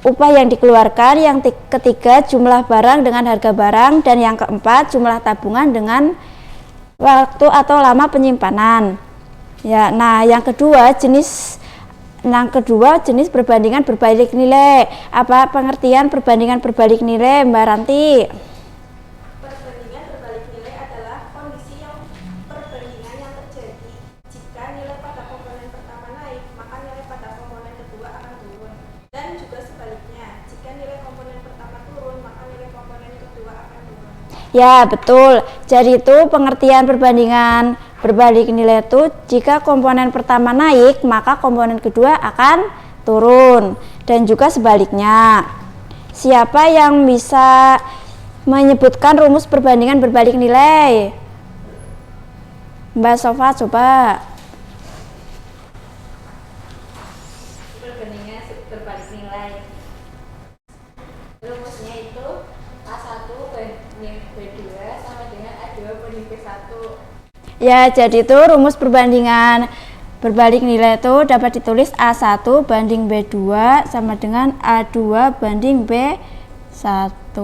upah yang dikeluarkan. Yang ketiga, jumlah barang dengan harga barang. Dan yang keempat, jumlah tabungan dengan waktu atau lama penyimpanan. Ya, nah yang kedua jenis perbandingan berbalik nilai. Apa pengertian perbandingan berbalik nilai, Mbak Ranti? Perbandingan berbalik nilai adalah kondisi yang perbandingan yang terjadi jika nilai pada komponen Ya, betul. Jadi itu pengertian perbandingan berbalik nilai itu jika komponen pertama naik, maka komponen kedua akan turun. Dan juga sebaliknya. Siapa yang bisa menyebutkan rumus perbandingan berbalik nilai? Mbak Sofa, coba. Perbandingan berbalik nilai. Rumusnya itu A1 banding B2 sama dengan A2 banding B1. Ya, jadi itu rumus perbandingan berbalik nilai itu dapat ditulis A1 banding B2 sama dengan A2 banding B1.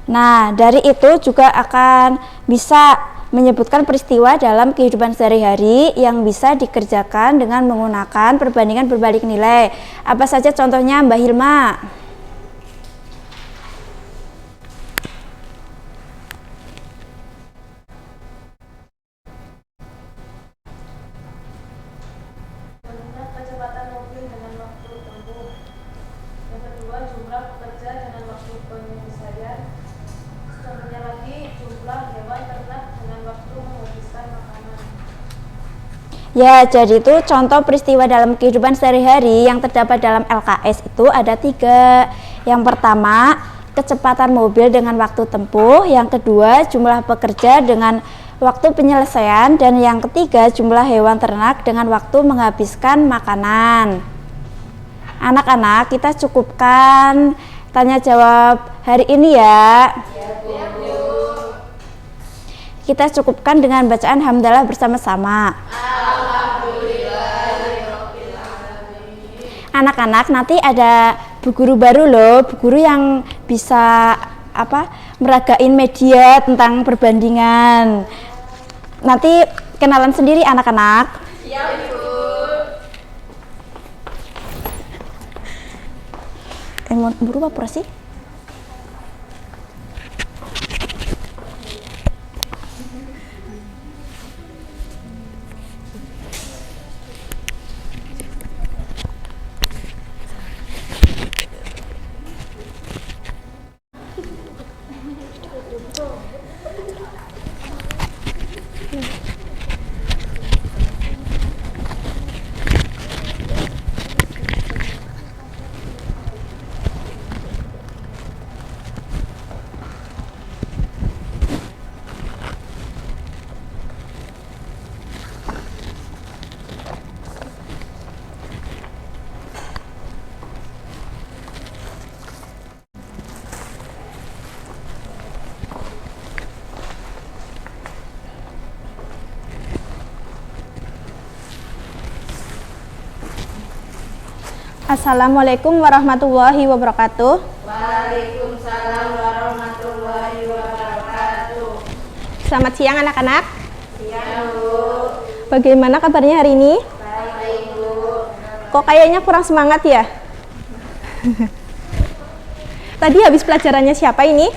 Nah, dari itu juga akan bisa menyebutkan peristiwa dalam kehidupan sehari-hari yang bisa dikerjakan dengan menggunakan perbandingan berbalik nilai. Apa saja contohnya, Mbak Hilma? Mengingat kecepatan mobil dengan waktu tempuh. Yang kedua, jumlah pekerja dengan waktu penyelesaian. Contohnya lagi, jumlah hewan ternak dengan waktu menghabiskan makanan. Ya, jadi itu contoh peristiwa dalam kehidupan sehari-hari yang terdapat dalam LKS itu ada 3. Yang pertama, kecepatan mobil dengan waktu tempuh. Yang kedua, jumlah pekerja dengan waktu penyelesaian. Dan yang ketiga, jumlah hewan ternak dengan waktu menghabiskan makanan. Anak-anak, kita cukupkan tanya jawab hari ini ya. Kita cukupkan dengan bacaan hamdalah bersama-sama. Anak-anak, nanti ada bu guru baru loh, bu guru yang bisa meragain media tentang perbandingan. Nanti kenalan sendiri anak-anak. Siap, Bu. Mau buru apa sih? Assalamualaikum warahmatullahi wabarakatuh. Waalaikumsalam warahmatullahi wabarakatuh. Selamat siang anak-anak. Siang, Bu. Bagaimana kabarnya hari ini? Baik, Bu. Kok kayaknya kurang semangat ya? Tadi habis pelajarannya siapa ini?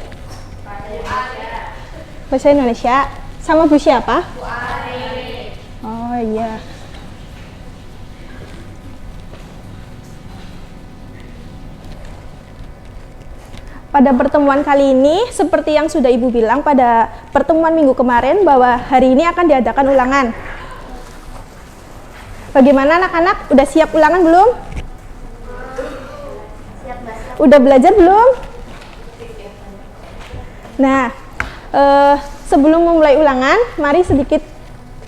Bahasa Indonesia. Sama Bu siapa? Bu Ari. Oh iya. Pada pertemuan kali ini, seperti yang sudah Ibu bilang pada pertemuan minggu kemarin bahwa hari ini akan diadakan ulangan. Bagaimana anak-anak? Udah siap ulangan belum? Udah belajar belum? Nah, sebelum memulai ulangan, mari sedikit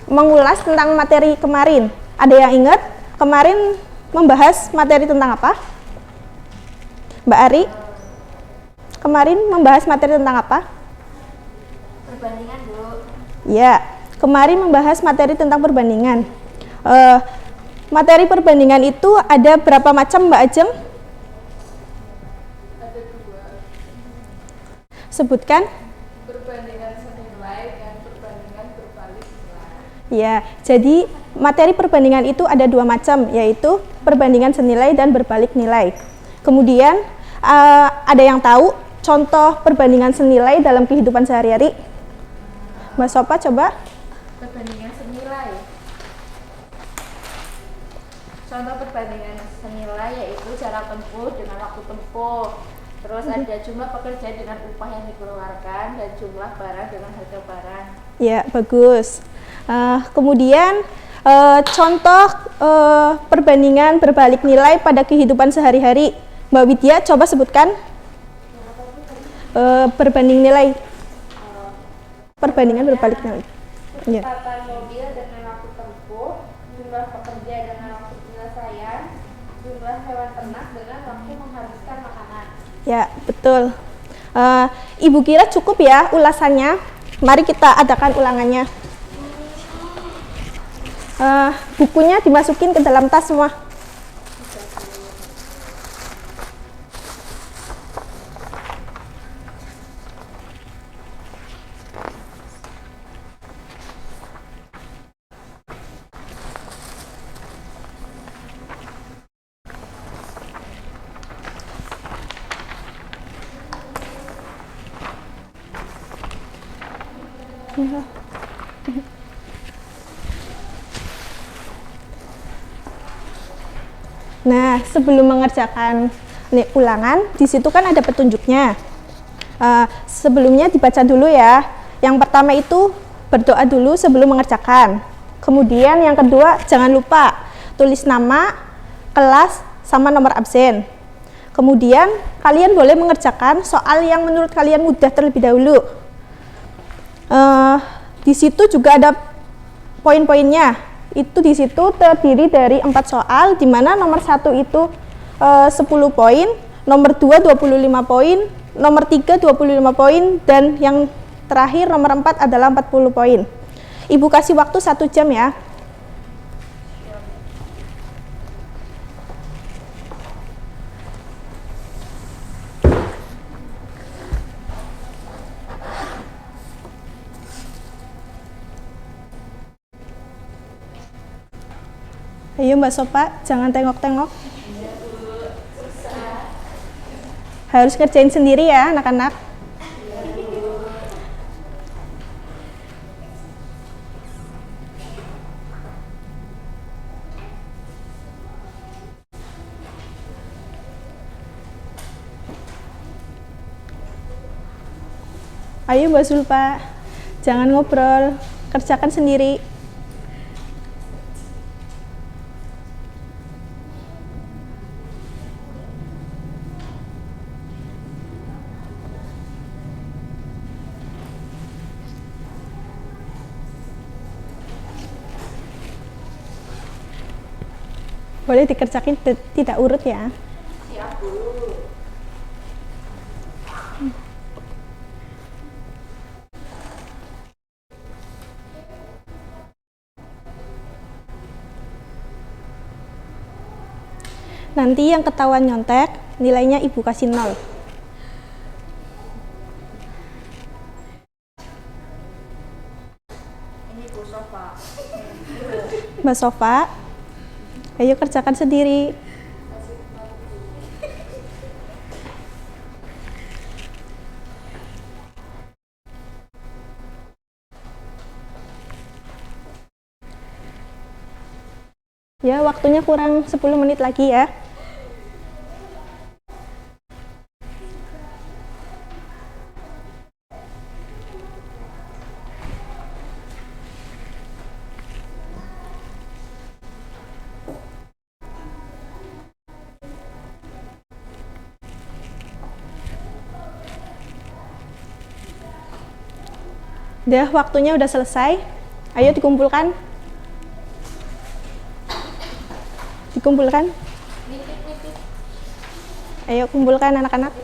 mengulas tentang materi kemarin. Ada yang ingat kemarin membahas materi tentang apa? Mbak Ari? Kemarin membahas materi tentang apa? Perbandingan, Bu. Ya, kemarin membahas materi tentang perbandingan. Materi perbandingan itu ada berapa macam, Mbak Ajeng? Ada 2. Sebutkan. Perbandingan senilai dan perbandingan berbalik nilai. Ya, jadi materi perbandingan itu ada 2 macam, yaitu perbandingan senilai dan berbalik nilai. Kemudian ada yang tahu contoh perbandingan senilai dalam kehidupan sehari-hari? Mbak Sopa, coba. Perbandingan senilai. Contoh perbandingan senilai yaitu jarak tempuh dengan waktu tempuh. Terus ada jumlah pekerja dengan upah yang dikeluarkan dan jumlah barang dengan harga barang. Ya, bagus. Kemudian contoh perbandingan berbalik nilai pada kehidupan sehari-hari. Mbak Widya, coba sebutkan perbanding nilai. Perbandingan berbalik nilai. Ya. Kecepatan mobil dengan waktu tempuh, jumlah pekerja dengan waktu penyelesaian, jumlah hewan ternak dengan waktu menghabiskan makanan. Ya, betul. Ibu kira cukup ya ulasannya. Mari kita adakan ulangannya. Bukunya dimasukin ke dalam tas semua. Nah, sebelum mengerjakan ulangan, di situ kan ada petunjuknya. Sebelumnya dibaca dulu ya. Yang pertama itu berdoa dulu sebelum mengerjakan. Kemudian yang kedua, jangan lupa tulis nama, kelas, sama nomor absen. Kemudian kalian boleh mengerjakan soal yang menurut kalian mudah terlebih dahulu. Di situ juga ada poin-poinnya. Itu di situ terdiri dari 4 soal, di mana nomor 1 itu 10 poin, nomor 2 25 poin, nomor 3 25 poin, dan yang terakhir nomor 4 adalah 40 poin. Ibu kasih waktu 1 jam ya. Ayo Mbak Sopa, jangan tengok-tengok. Harus kerjain sendiri ya anak-anak. Ayo Mbak Zulfa, jangan ngobrol, kerjakan sendiri. Boleh dikerjakan tidak urut ya. Siap dulu. Nanti yang ketahuan nyontek, nilainya ibu kasih 0. Ini Bu Sofa. Mbak Sofa, ayo kerjakan sendiri. Ya, waktunya kurang 10 menit lagi ya. Udah, waktunya udah selesai. Ayo dikumpulkan. Dikumpulkan. Ayo kumpulkan anak-anak.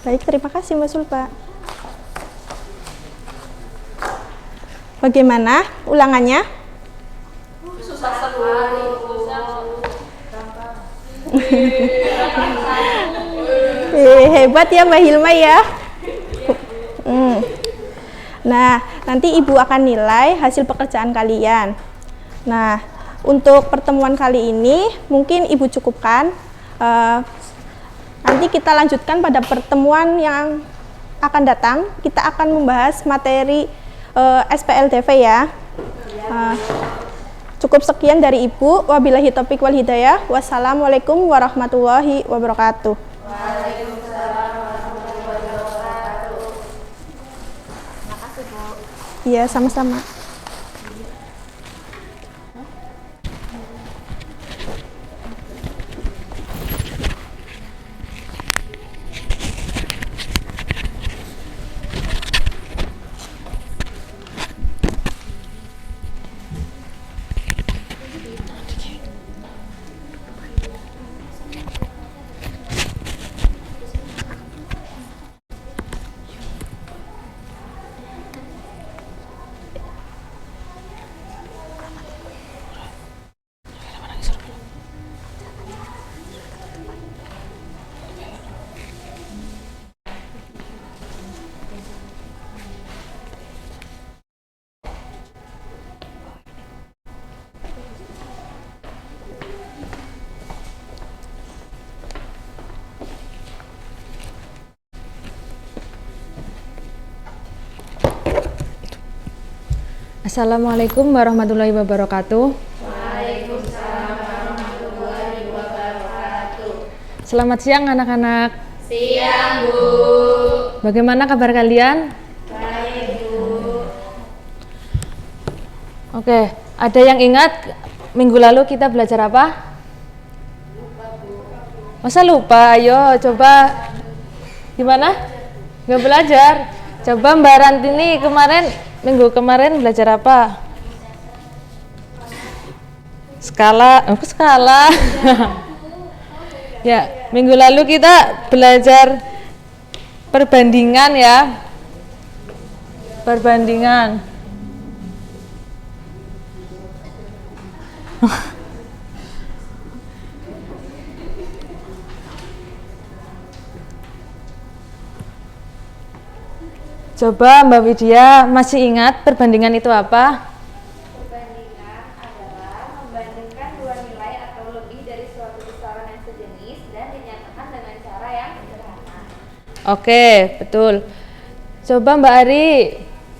Baik, terima kasih Mbak Sulfa. Bagaimana ulangannya? Susah sekali. Hebat ya Mbak Hilma ya. Nah, nanti ibu akan nilai hasil pekerjaan kalian. Nah, untuk pertemuan kali ini mungkin ibu cukupkan. Nanti kita lanjutkan pada pertemuan yang akan datang. Kita akan membahas materi SPLDV ya. Cukup sekian dari Ibu. Wabillahi taufiq wal hidayah. Wassalamualaikum warahmatullahi wabarakatuh. Waalaikumsalam warahmatullahi wabarakatuh. Makasih Bu. Iya, sama-sama. Assalamualaikum warahmatullahi wabarakatuh. Waalaikumsalam warahmatullahi wabarakatuh. Selamat siang anak-anak. Siang Bu. Bagaimana kabar kalian? Baik Bu. Oke, ada yang ingat minggu lalu kita belajar apa? Lupa Bu. Masa lupa? Ayo coba. Gimana? Nggak belajar? Coba Mbak Rantini minggu kemarin belajar apa? Skala. Ya, minggu lalu kita belajar perbandingan ya. Perbandingan. Coba Mbak Widya masih ingat perbandingan itu apa? Perbandingan adalah membandingkan dua nilai atau lebih dari suatu besaran yang sejenis dan dinyatakan dengan cara yang sederhana. Oke, betul. Coba Mbak Ari,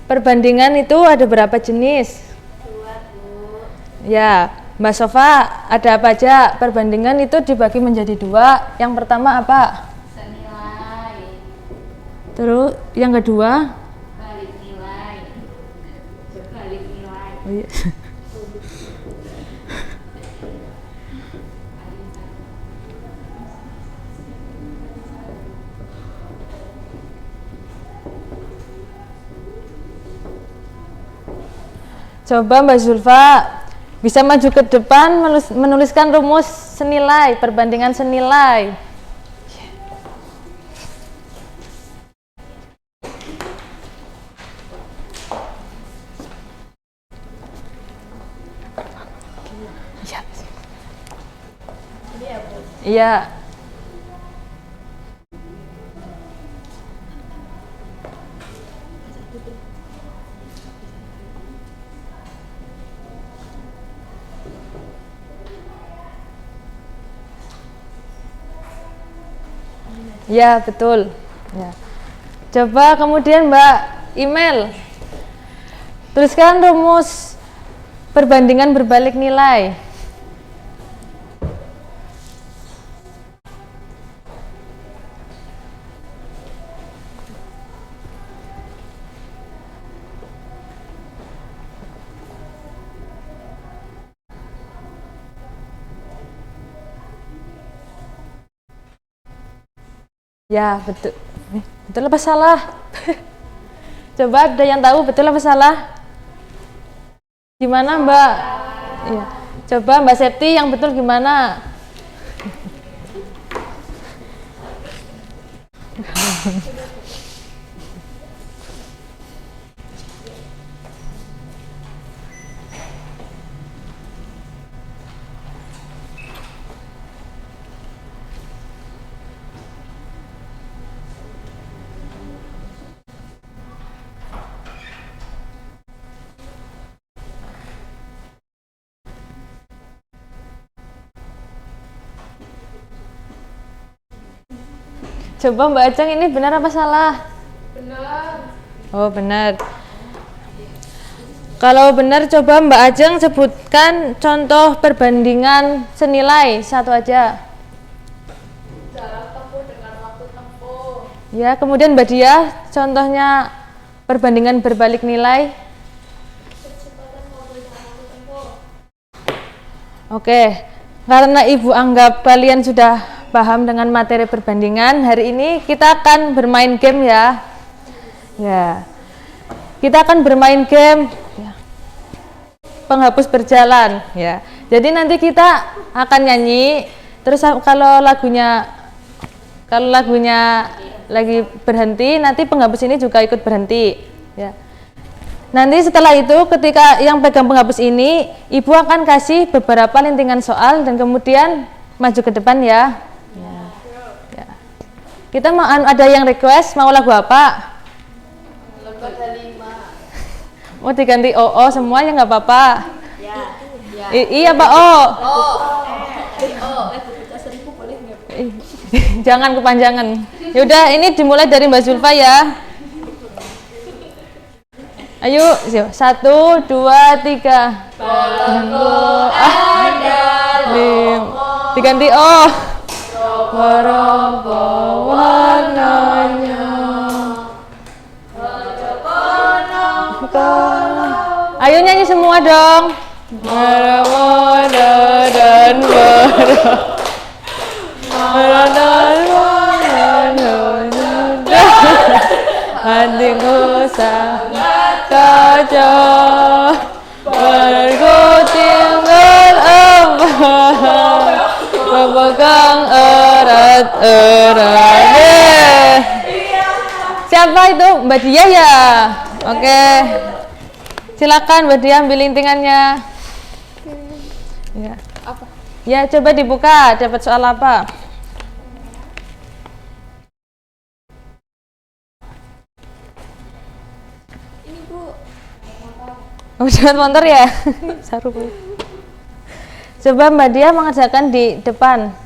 perbandingan itu ada berapa jenis? Dua Bu. Ya, Mbak Sofa, ada apa aja? Perbandingan itu dibagi menjadi dua. Yang pertama apa? Senilai. Terus yang kedua? Balik nilai. Balik nilai. Oh, iya. Coba Mbak Zulfa bisa maju ke depan menuliskan rumus senilai, perbandingan senilai. Iya. Ya, betul. Ya. Coba kemudian Mbak Email tuliskan rumus perbandingan berbalik nilai. Ya, betul. Betul apa salah? Coba ada yang tahu betul apa salah? Gimana Mbak? Ya. Coba Mbak Septi yang betul gimana? Coba Mbak Ajeng ini benar apa salah? Benar. Oh, benar. Kalau benar coba Mbak Ajeng sebutkan contoh perbandingan senilai satu aja. Jarak tempuh dengan waktu tempuh. Ya, kemudian Mbak Diah contohnya perbandingan berbalik nilai. Kecepatan mobil dengan waktu tempuh. Oke, karena Ibu anggap kalian sudah paham dengan materi perbandingan, hari ini kita akan bermain game ya. Ya, kita akan bermain game ya, penghapus berjalan ya. Jadi nanti kita akan nyanyi, terus kalau lagunya lagi berhenti, nanti penghapus ini juga ikut berhenti ya. Nanti setelah itu ketika yang pegang penghapus ini, Ibu akan kasih beberapa lintingan soal dan kemudian maju ke depan ya. Ya. Kita mau ada yang request mau lagu apa? Lembaga 5. Mau diganti OO semuanya nggak apa-apa. Ya. Iya Pak O. Jangan kepanjangan. Yaudah ini dimulai dari Mbak Zulfa ya. Ayo, 1, 2, 3. Diganti O. Berapa warnanya? Ayo nyanyi semua dong. Berwarna dan hatiku sangat kacau, badanku tinggal memegang erat-eratnya. Siapa itu? Mbak Diah ya? Oke. Silakan Mbak Diah ambil lintingannya. Ya. Apa? Ya, coba dibuka. Dapat soal apa? Ini Bu. Oh, dapat motor ya? Saru. Coba Mbak Diah mengerjakan di depan.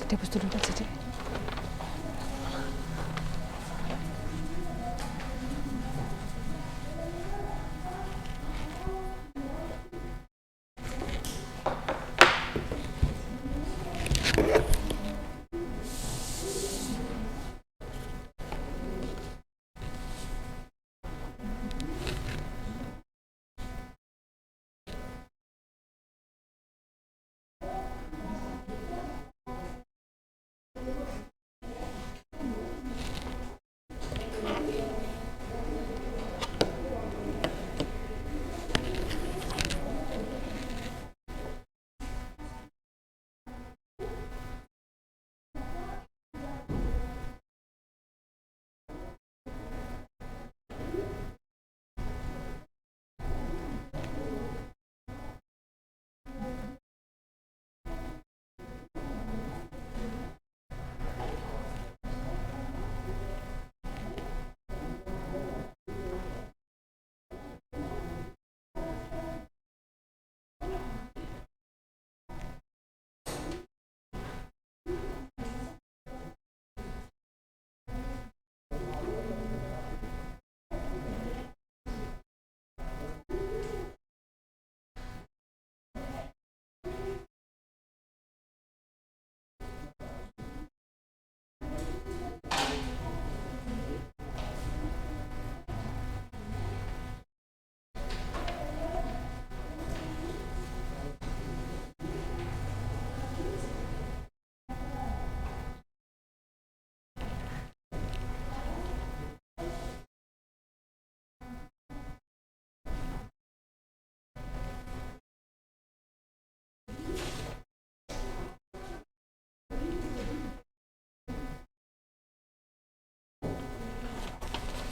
Dihapus dulu aja deh.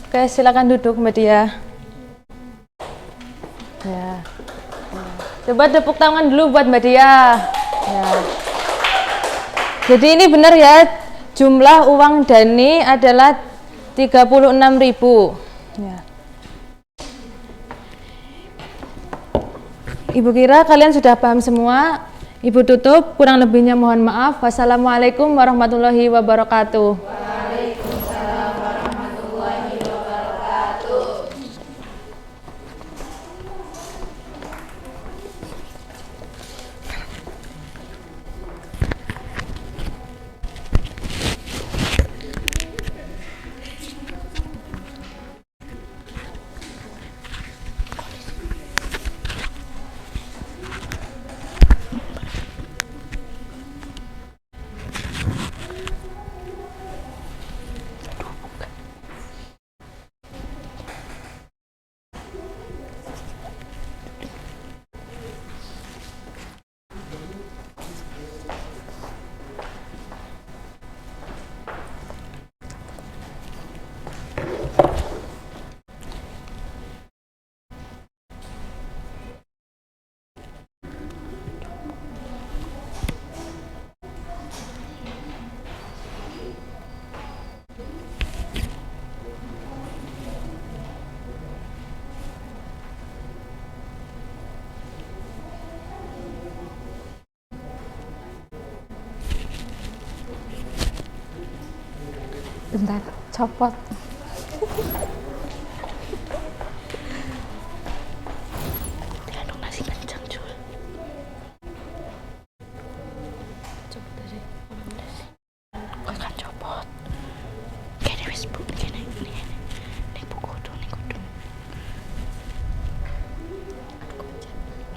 Oke, silakan duduk Mbak Diah. Ya. Coba tepuk tangan dulu buat Mbak Diah. Ya. Jadi ini benar ya, jumlah uang Dani adalah 36.000. Ya. Ibu kira kalian sudah paham semua. Ibu tutup, kurang lebihnya mohon maaf. Wassalamualaikum warahmatullahi wabarakatuh. Waalaikumsalam warahmatullahi wabarakatuh. Bentar, copot. Diaduk nasi kencang juga. Copot aja. Gue akan copot. Kayak wis bu, ini buku tuh, ini kudu.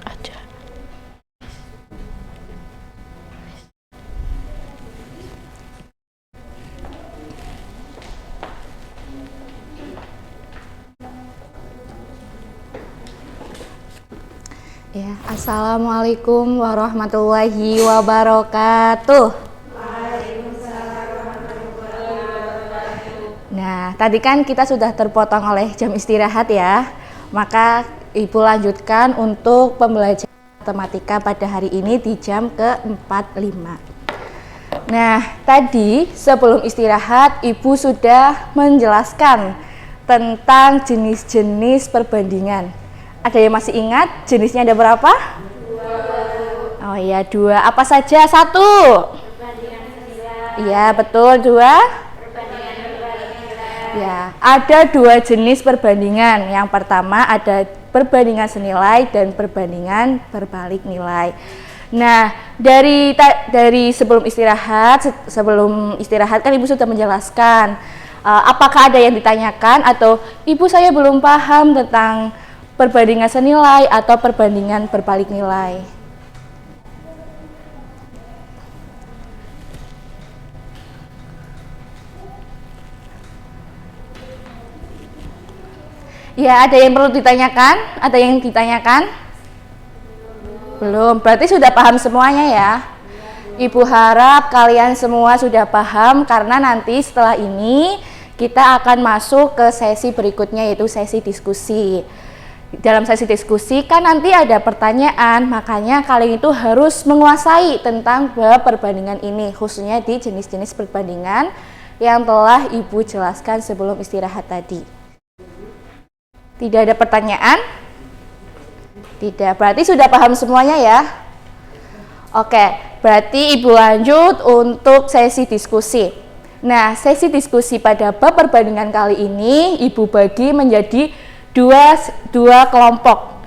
Aja. Ya, assalamualaikum warahmatullahi wabarakatuh. Nah, tadi kan kita sudah terpotong oleh jam istirahat ya. Maka Ibu lanjutkan untuk pembelajaran matematika pada hari ini di jam ke-45. Nah, tadi sebelum istirahat Ibu sudah menjelaskan tentang jenis-jenis perbandingan. Ada yang masih ingat jenisnya ada berapa? 2. Oh iya, 2. Apa saja? 1. Perbandingan senilai. Iya, betul. 2. Perbandingan berbalik nilai. Ya, ada 2 jenis perbandingan. Yang pertama ada perbandingan senilai dan perbandingan berbalik nilai. Nah, dari sebelum istirahat kan Ibu sudah menjelaskan apakah ada yang ditanyakan atau Ibu saya belum paham tentang perbandingan senilai atau perbandingan berbalik nilai. Ya, ada yang perlu ditanyakan? Ada yang ditanyakan? Belum, berarti sudah paham semuanya ya. Ibu harap kalian semua sudah paham karena nanti setelah ini kita akan masuk ke sesi berikutnya yaitu sesi diskusi. Dalam sesi diskusi kan nanti ada pertanyaan, makanya kalian itu harus menguasai tentang bab perbandingan ini, khususnya di jenis-jenis perbandingan yang telah Ibu jelaskan sebelum istirahat tadi. Tidak ada pertanyaan? Tidak, berarti sudah paham semuanya ya? Oke, berarti Ibu lanjut untuk sesi diskusi. Nah, sesi diskusi pada bab perbandingan kali ini Ibu bagi menjadi dua kelompok.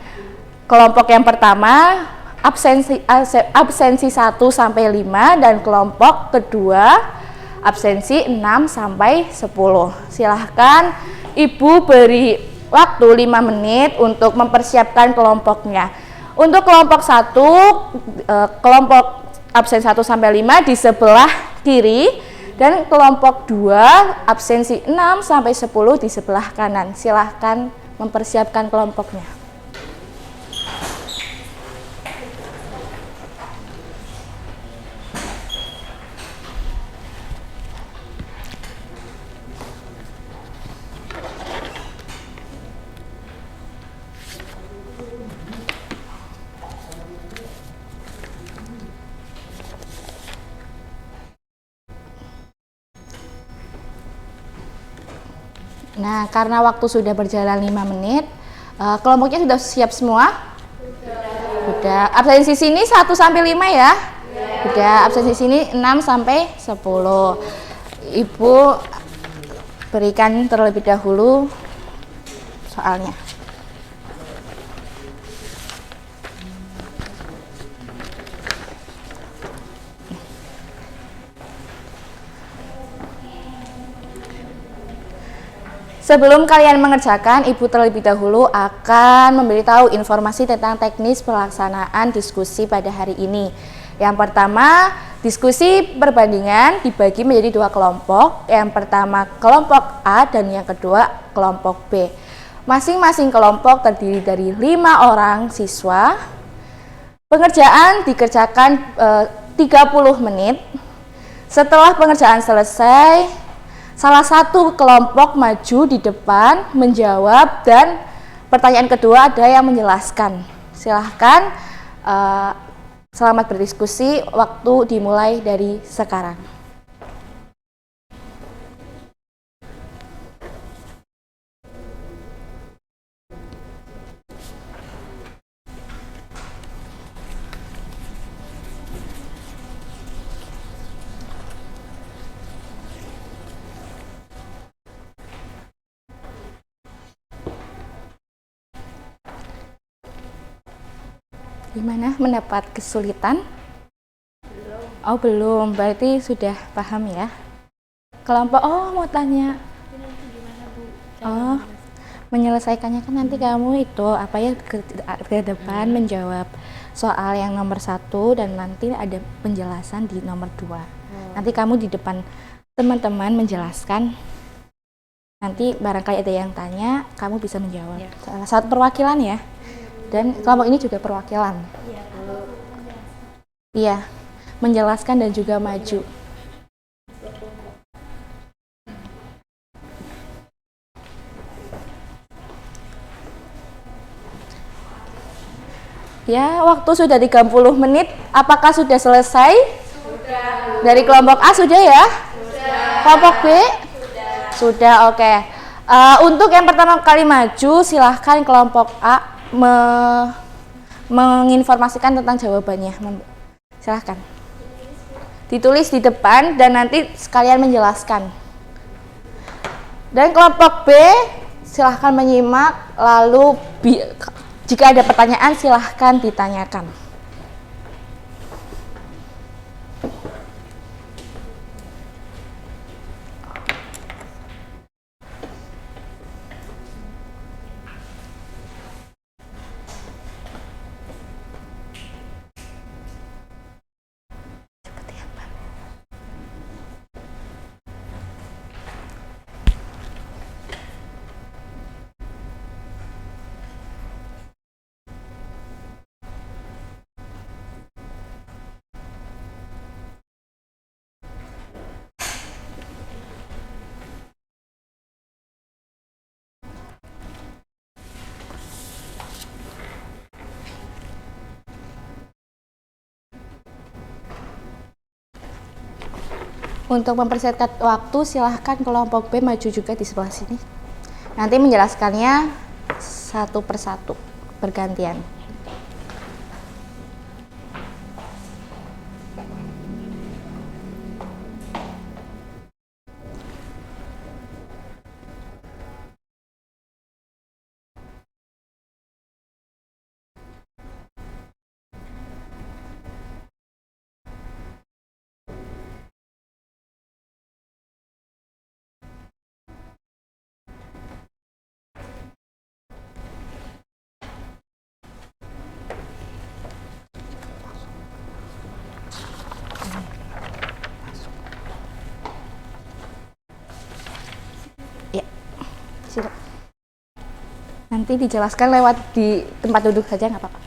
Kelompok yang pertama absensi 1 sampai 5 dan kelompok kedua absensi 6 sampai 10. Silahkan Ibu beri waktu 5 menit untuk mempersiapkan kelompoknya. Untuk kelompok 1, kelompok absen 1 sampai 5 di sebelah kiri dan kelompok 2 absensi 6 sampai 10 di sebelah kanan. Silahkan mempersiapkan kelompoknya. Nah, karena waktu sudah berjalan 5 menit, kelompoknya sudah siap semua? Sudah. Absensi sini 1 sampai 5 ya? Sudah. Absensi sini 6 sampai 10. Ibu berikan terlebih dahulu soalnya. Sebelum kalian mengerjakan, Ibu terlebih dahulu akan memberitahu informasi tentang teknis pelaksanaan diskusi pada hari ini. Yang pertama, diskusi perbandingan dibagi menjadi 2 kelompok. Yang pertama kelompok A dan yang kedua kelompok B. Masing-masing kelompok terdiri dari 5 orang siswa. Pengerjaan dikerjakan 30 menit. Setelah pengerjaan selesai, salah satu kelompok maju di depan menjawab dan pertanyaan kedua ada yang menjelaskan. Silahkan, selamat berdiskusi, waktu dimulai dari sekarang. Gimana, mendapat kesulitan? Belum. Oh belum, berarti sudah paham ya. Kelompok, oh mau tanya. Oh, menyelesaikannya kan nanti kamu itu apa ya ke depan menjawab soal yang nomor 1 dan nanti ada penjelasan di nomor 2. Nanti kamu di depan teman-teman menjelaskan. Nanti barangkali ada yang tanya, kamu bisa menjawab. Salah satu perwakilan ya. Dan kelompok ini juga perwakilan. Iya, menjelaskan dan juga maju. Ya, waktu sudah 30 menit. Apakah sudah selesai? Sudah. Dari kelompok A sudah ya? Sudah. Kelompok B? Sudah, oke. Untuk yang pertama kali maju, silahkan kelompok A menginformasikan tentang jawabannya. Silahkan ditulis di depan dan nanti sekalian menjelaskan. Dan kelompok B silahkan menyimak, lalu jika ada pertanyaan silahkan ditanyakan. Untuk mempersingkat waktu, silahkan kelompok B maju juga di sebelah sini. Nanti menjelaskannya satu persatu, bergantian. Nanti dijelaskan lewat di tempat duduk saja, nggak apa-apa.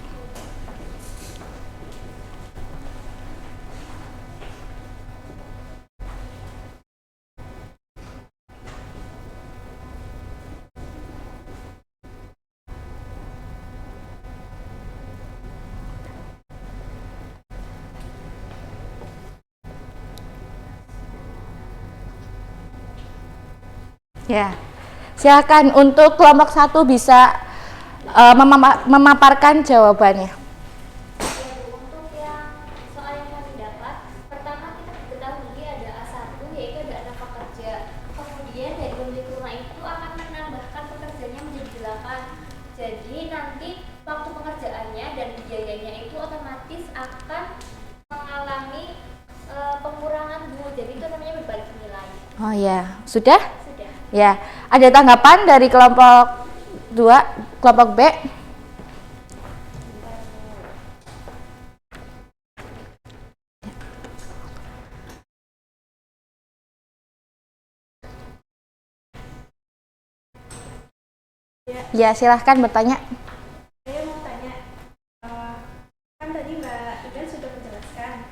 Ya, Silakan untuk kelompok 1 bisa memaparkan jawabannya. Untuk yang soal yang kami dapat, pertama kita ketahui ada A1 yaitu ada 6 pekerja. Kemudian dari pemilik rumah itu akan menambahkan pekerjanya menjadi 8. Jadi nanti waktu pekerjaannya dan biayanya itu otomatis akan mengalami pengurangan Bu. Jadi itu namanya berbalik nilai. Oh ya, sudah? Sudah. Ya, ada tanggapan dari kelompok 2, kelompok B? Ya, silahkan bertanya. Saya mau tanya, kan tadi Mbak Ida sudah menjelaskan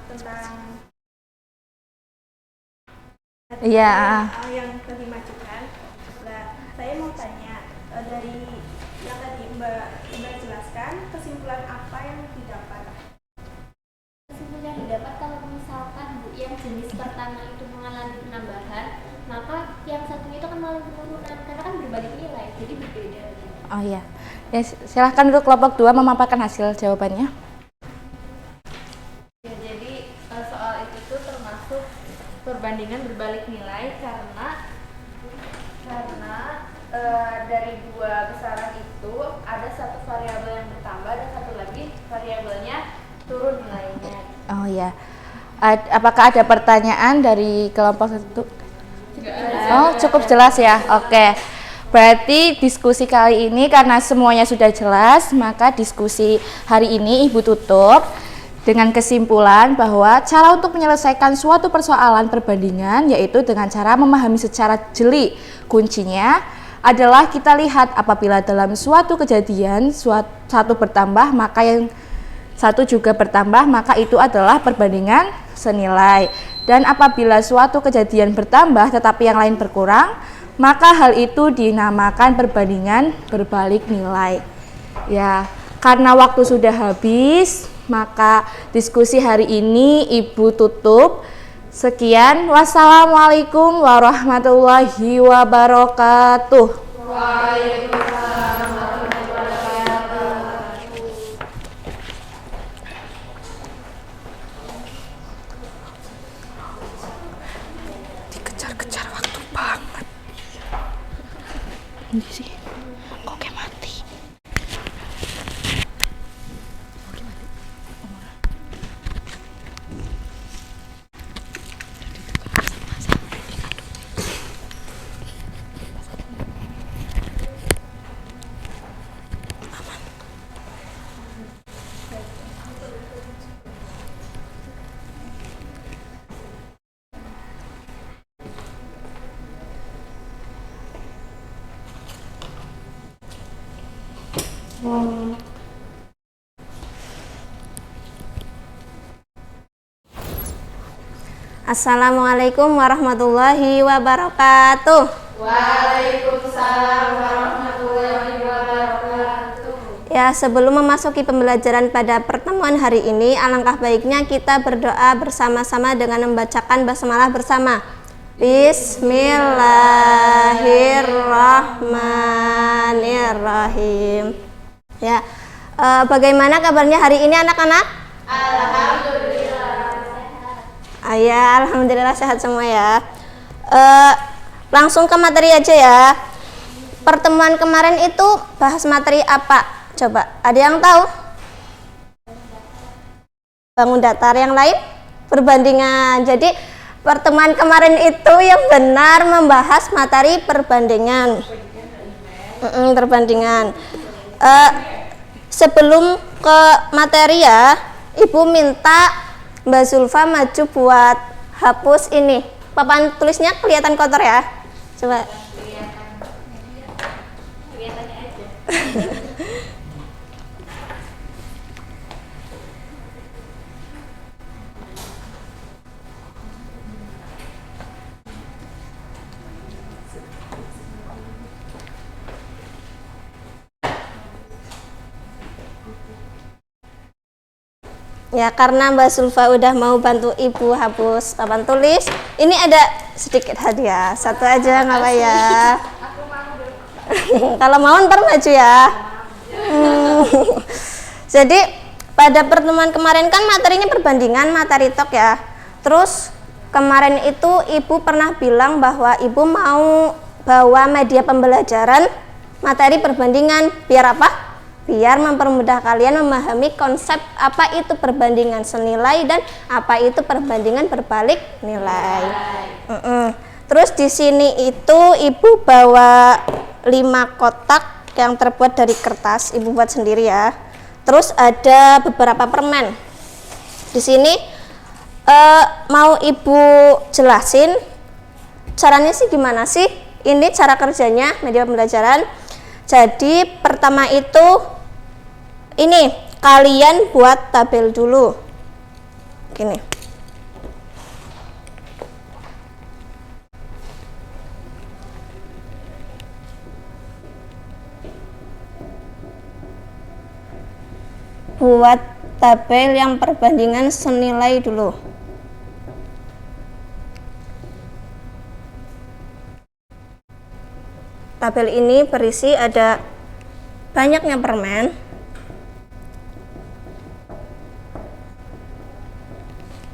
tentang Iya. yang dimajukan. Nah, saya mau tanya dari yang tadi Mbak Ida jelaskan, kesimpulan apa yang didapat? Kesimpulan didapat kalau misalkan Bu yang jenis pertama itu mengalami penambahan, maka yang satunya itu akan mengalami penurunan karena kan berbalik nilai, jadi berbeda. Oh iya. Ya, silahkan untuk kelompok 2 memaparkan hasil jawabannya. Ya, jadi soal itu tuh termasuk perbandingan berbalik nilai karena dari dua besaran itu ada satu variabel yang bertambah dan satu lagi variabelnya turun nilainya. Oh iya. Apakah ada pertanyaan dari kelompok 1? Oh, cukup jelas ya. Oke. Berarti diskusi kali ini karena semuanya sudah jelas, maka diskusi hari ini Ibu tutup dengan kesimpulan bahwa cara untuk menyelesaikan suatu persoalan perbandingan yaitu dengan cara memahami secara jeli. Kuncinya adalah kita lihat apabila dalam suatu kejadian satu bertambah maka yang satu juga bertambah, maka itu adalah perbandingan senilai. Dan apabila suatu kejadian bertambah tetapi yang lain berkurang, maka hal itu dinamakan perbandingan berbalik nilai. Ya, karena waktu sudah habis, maka diskusi hari ini Ibu tutup. Sekian, wassalamualaikum warahmatullahi wabarakatuh. Waalaikumsalam warahmatullahi wabarakatuh. Dikejar-kejar waktu banget. Ini sih, kok kayak mati. Assalamualaikum warahmatullahi wabarakatuh. Waalaikumsalam warahmatullahi wabarakatuh. Ya, sebelum memasuki pembelajaran pada pertemuan hari ini, alangkah baiknya kita berdoa bersama-sama dengan membacakan basmalah bersama. Bismillahirrahmanirrahim. Ya, bagaimana kabarnya hari ini anak-anak? Alhamdulillah. Ya, alhamdulillah sehat semua ya. Langsung ke materi aja ya. Pertemuan kemarin itu bahas materi apa? Coba, ada yang tahu? Bangun datar, yang lain? Perbandingan. Jadi pertemuan kemarin itu yang benar membahas materi perbandingan. Perbandingan. Sebelum ke materi ya, Ibu minta Mbak Zulfa maju buat hapus ini. Papan tulisnya kelihatan kotor ya. Coba. Kelihatannya aja. Ya, karena Mbak Zulfa udah mau bantu Ibu hapus papan tulis, ini ada sedikit hadiah. Satu aja nggak apa ya. Kalau mau ntar maju ya. Jadi pada pertemuan kemarin kan materinya perbandingan, materi talk ya. Terus kemarin itu ibu pernah bilang bahwa ibu mau bawa media pembelajaran materi perbandingan. Biar apa? Biar mempermudah kalian memahami konsep apa itu perbandingan senilai dan apa itu perbandingan berbalik nilai. Terus di sini itu ibu bawa 5 kotak yang terbuat dari kertas, ibu buat sendiri ya. Terus ada beberapa permen. Di sini mau ibu jelasin caranya sih gimana sih? Ini cara kerjanya media pembelajaran. Jadi pertama itu ini kalian buat tabel dulu. Gini. Buat tabel yang perbandingan senilai dulu. Tabel ini berisi ada banyaknya permen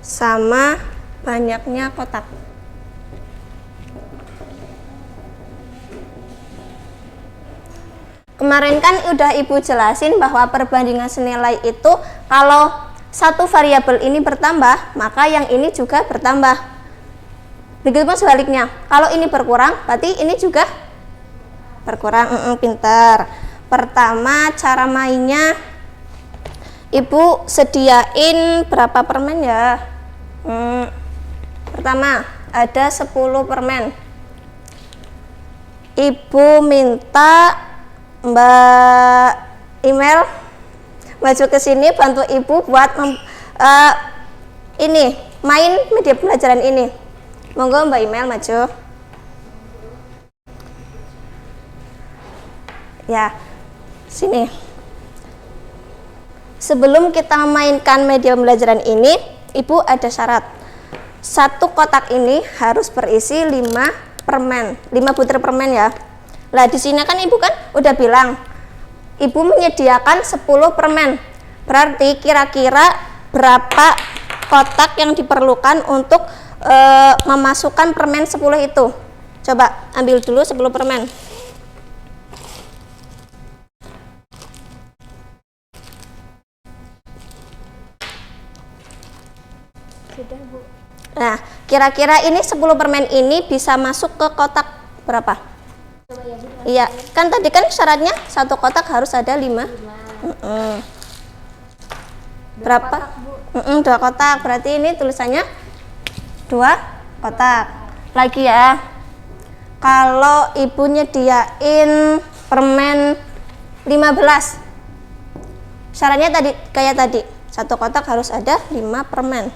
sama banyaknya kotak. Kemarin kan udah ibu jelasin bahwa perbandingan senilai itu kalau satu variabel ini bertambah, maka yang ini juga bertambah. Begitupun sebaliknya, kalau ini berkurang, berarti ini juga berkurang. Pintar. Pertama cara mainnya, ibu sediain berapa permen ya? Pertama ada 10 permen. Ibu minta Mbak email maju ke sini bantu ibu buat ini main media pembelajaran ini. Monggo Mbak email maju. Ya, sini. Sebelum kita memainkan media pembelajaran ini, ibu ada syarat. Satu kotak ini harus berisi 5 permen, 5 butir permen ya. Lah di sini kan ibu kan udah bilang, ibu menyediakan 10 permen. Berarti kira-kira berapa kotak yang diperlukan untuk memasukkan permen 10 itu? Coba ambil dulu 10 permen. Nah, kira-kira ini 10 permen ini bisa masuk ke kotak berapa? Iya, kan tadi kan syaratnya satu kotak harus ada 5. Berapa? 2 kotak. Berarti ini tulisannya 2 kotak. Lagi ya. Kalau ibu nyediain permen 15. Syaratnya tadi kayak tadi. Satu kotak harus ada 5 permen.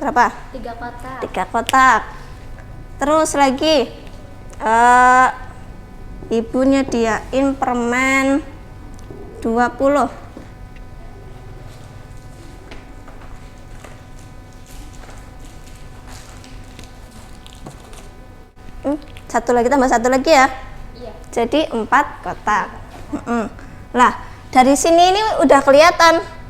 Berapa? 3 kotak. 3 kotak. Terus lagi ibu nyediain permen 20. Satu lagi tambah satu lagi ya. Iya. Jadi 4 kotak. Lah dari sini ini udah kelihatan.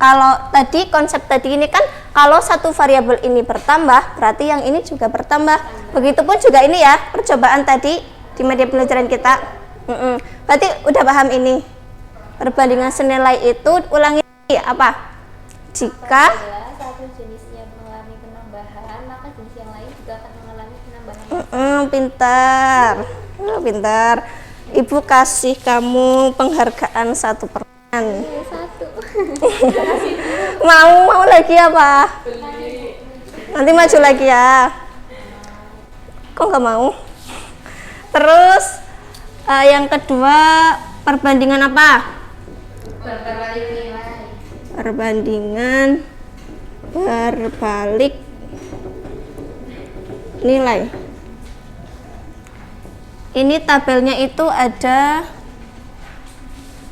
Kalau tadi konsep tadi ini kan kalau satu variabel ini bertambah, berarti yang ini juga bertambah. Begitupun juga ini ya, percobaan tadi di media pembelajaran kita. Berarti udah paham ini. Perbandingan senilai itu ulangi apa? Jika satu jenisnya mengalami penambahan, maka jenis yang lain juga akan mengalami penambahan. Pintar. Pintar. Ibu kasih kamu penghargaan 1 permen. 1. Mau lagi apa? Nanti maju lagi ya. Kok nggak mau? Terus yang kedua perbandingan apa? Berbalik nilai. Perbandingan berbalik nilai. Ini tabelnya itu ada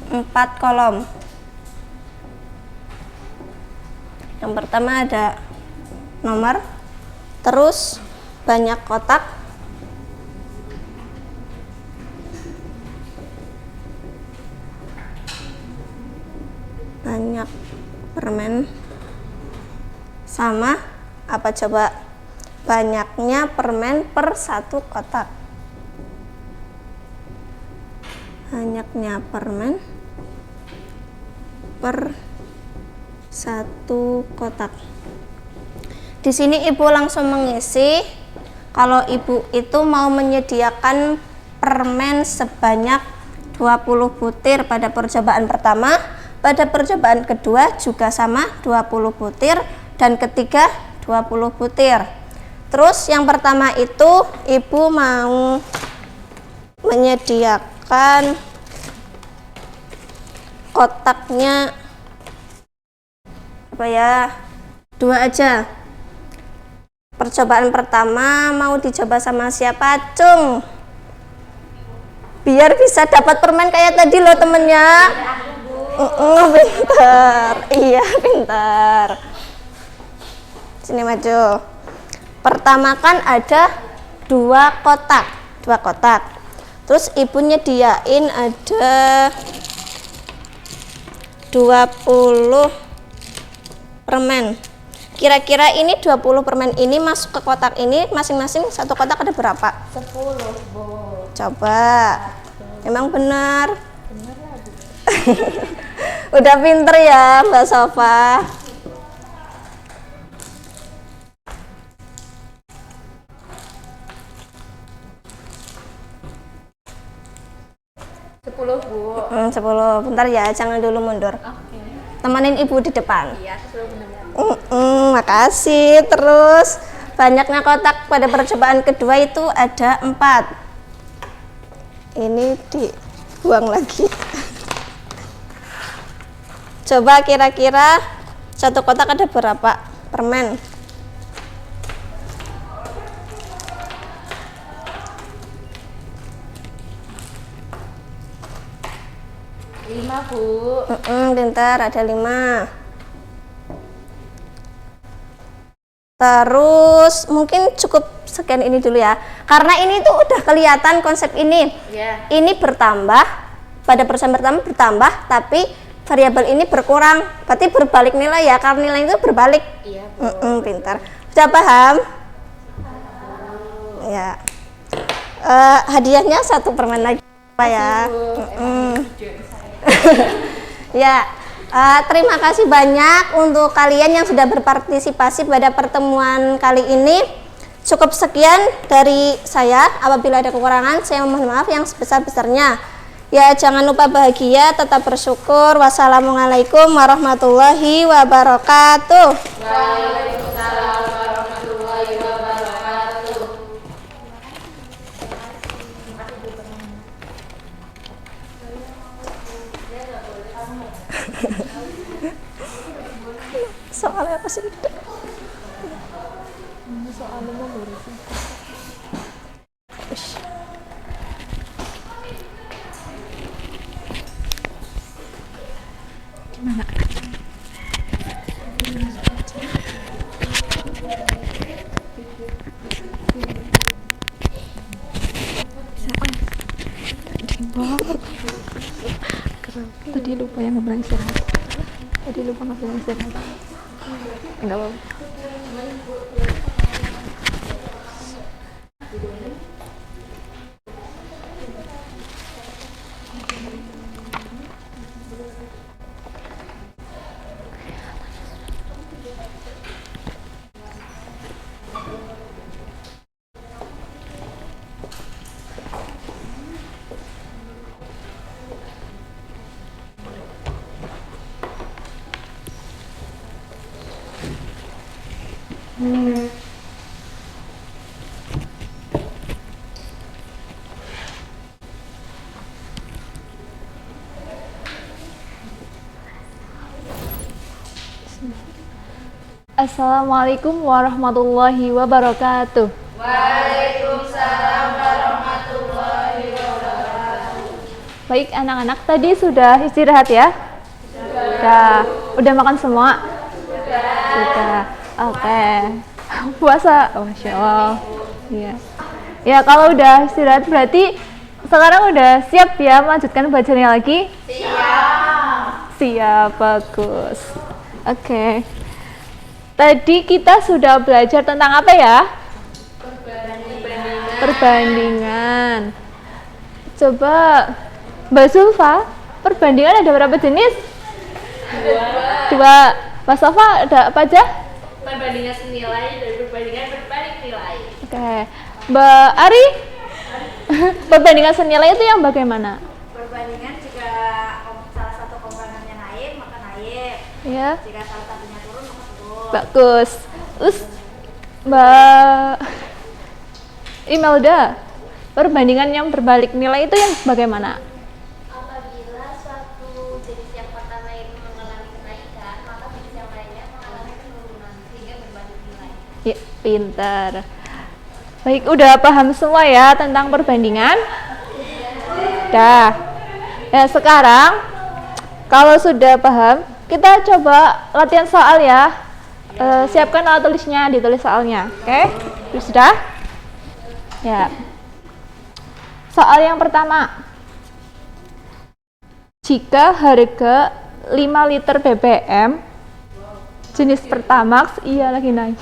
4 kolom. Yang pertama ada nomor, terus banyak kotak, permen sama apa coba? Banyaknya permen per satu kotak. Banyaknya permen per satu kotak. Di sini ibu langsung mengisi kalau ibu itu mau menyediakan permen sebanyak 20 butir pada percobaan pertama, pada percobaan kedua juga sama 20 butir, dan ketiga 20 butir. Terus yang pertama itu ibu mau menyediakan kotaknya apa ya, 2 aja. Percobaan pertama mau dicoba sama siapa, Cung? Biar bisa dapat permen kayak tadi loh temennya. Pintar, iya pintar. Sini maju. Pertama kan ada 2 kotak. Terus ibu nyediain ada 20 permen. Kira-kira ini 20 permen ini masuk ke kotak ini, masing-masing satu kotak ada berapa? 10, Bu. Coba. Emang benar? Benar lah, Bu. Udah pinter ya, Mbak Sofa. Bu. 10. Bentar ya, jangan dulu mundur. Oke. Temenin ibu di depan. Iya, 10 benar. Makasih. Terus banyaknya kotak pada percobaan kedua itu ada 4. Ini dibuang lagi. Coba kira-kira satu kotak ada berapa permen? Bu. Pintar, ada 5. Terus mungkin cukup sekian ini dulu ya, karena ini tuh udah kelihatan konsep ini. Ini bertambah, pada persen pertama bertambah, tapi variabel ini berkurang, berarti berbalik nilai ya, karena nilai itu berbalik. Iya, Bu. Pintar, sudah paham? Ya. Hadiahnya 1 permen lagi Pak ya. Ya, terima kasih banyak untuk kalian yang sudah berpartisipasi pada pertemuan kali ini. Cukup sekian dari saya. Apabila ada kekurangan, saya mohon maaf yang sebesar-besarnya. Ya, jangan lupa bahagia, tetap bersyukur. Wassalamualaikum warahmatullahi wabarakatuh. Waalaikumsalam warahmatullahi wabarakatuh. Soalnya apa sih? Soalnya mau beresin. Gimana? Tadi lupa yang ngebilang istirahat. Enggak apa-apa. Assalamualaikum warahmatullahi wabarakatuh. Waalaikumsalam warahmatullahi wabarakatuh. Baik anak-anak, tadi sudah istirahat ya? Sudah. Udah makan semua? Sudah. Oke. Puasa? Oh, Masya Allah. Iya. Ya, kalau udah istirahat berarti sekarang udah siap ya melanjutkan bacanya lagi? Siap. Siap, bagus. Oke. Tadi kita sudah belajar tentang apa ya? Perbandingan. Coba Mbak Zulfa, perbandingan ada berapa jenis? Dua. Mas Sofa ada apa aja? Perbandingan senilai dan perbandingan berbalik nilai. Oke. Mbak Ari? Perbandingan senilai itu yang bagaimana? Perbandingan jika salah satu komponennya naik maka naik. Ya. Jika salah satunya turun maka turun. Bagus. Terus Mbak Imelda, perbandingan yang berbalik nilai itu yang bagaimana? Apabila suatu jenis yang pertama ini mengalami kenaikan, maka jenis yang lainnya mengalami penurunan sehingga berbalik nilai. Ya, pintar. Baik, udah paham semua ya tentang perbandingan? Dah. Ya, sekarang kalau sudah paham, kita coba latihan soal ya. Siapkan alat tulisnya, ditulis soalnya. Oke? Sudah? Ya. Soal yang pertama. Jika harga 5 liter BBM jenis Pertamax, iya lagi naik.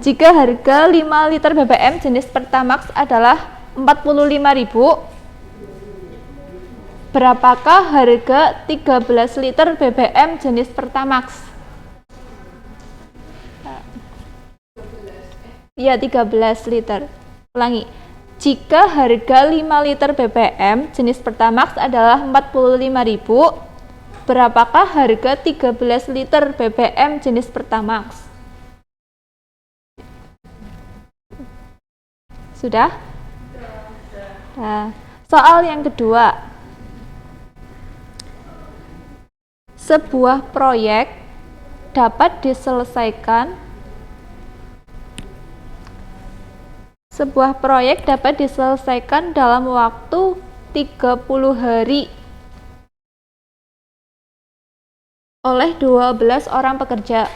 Jika harga 5 liter BBM jenis Pertamax adalah 45.000, berapakah harga 13 liter BBM jenis Pertamax? Iya, 13 liter. Ulangi. Jika harga 5 liter BBM jenis Pertamax adalah 45.000, berapakah harga 13 liter BBM jenis Pertamax? Sudah? Nah, soal yang kedua. Sebuah proyek dapat diselesaikan dalam waktu 30 hari oleh 12 orang pekerja.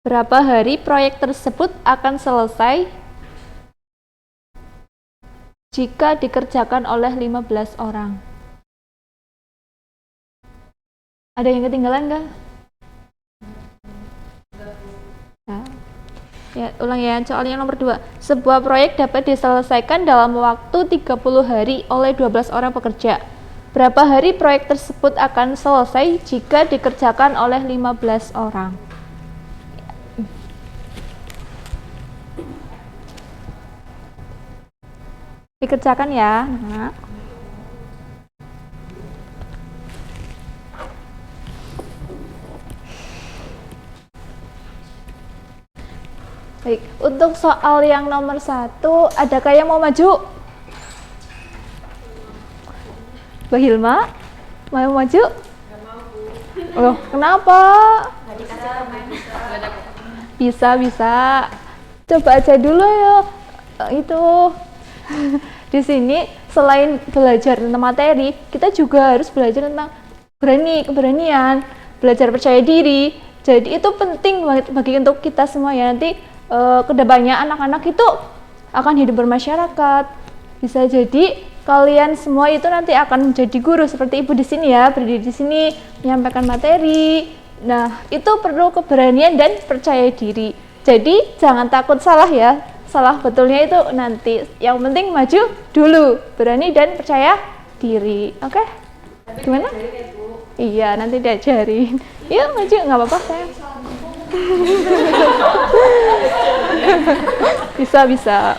Berapa hari proyek tersebut akan selesai jika dikerjakan oleh 15 orang? Ada yang ketinggalan nggak? Nah. Ya, ulang ya, soal yang nomor 2. Sebuah proyek dapat diselesaikan dalam waktu 30 hari oleh 12 orang pekerja. Berapa hari proyek tersebut akan selesai jika dikerjakan oleh 15 orang? Dikerjakan ya, nah. Baik, untuk soal yang nomor 1, adakah yang mau maju? Mbak Hilma, mau maju? Nggak mau, Bu. Loh, kenapa? Bisa. Coba aja dulu ya. Itu. Di sini selain belajar tentang materi, kita juga harus belajar tentang keberanian, belajar percaya diri. Jadi itu penting banget bagi untuk kita semua ya. Nanti kedepannya anak-anak itu akan hidup bermasyarakat. Bisa jadi kalian semua itu nanti akan menjadi guru seperti ibu di sini ya, berdiri di sini menyampaikan materi. Nah, itu perlu keberanian dan percaya diri. Jadi jangan takut salah ya. Salah betulnya itu nanti. Yang penting maju dulu, berani dan percaya diri. Oke? Gimana? Iya, nanti diajarin. Iya, maju, nggak apa-apa sayang. Bisa.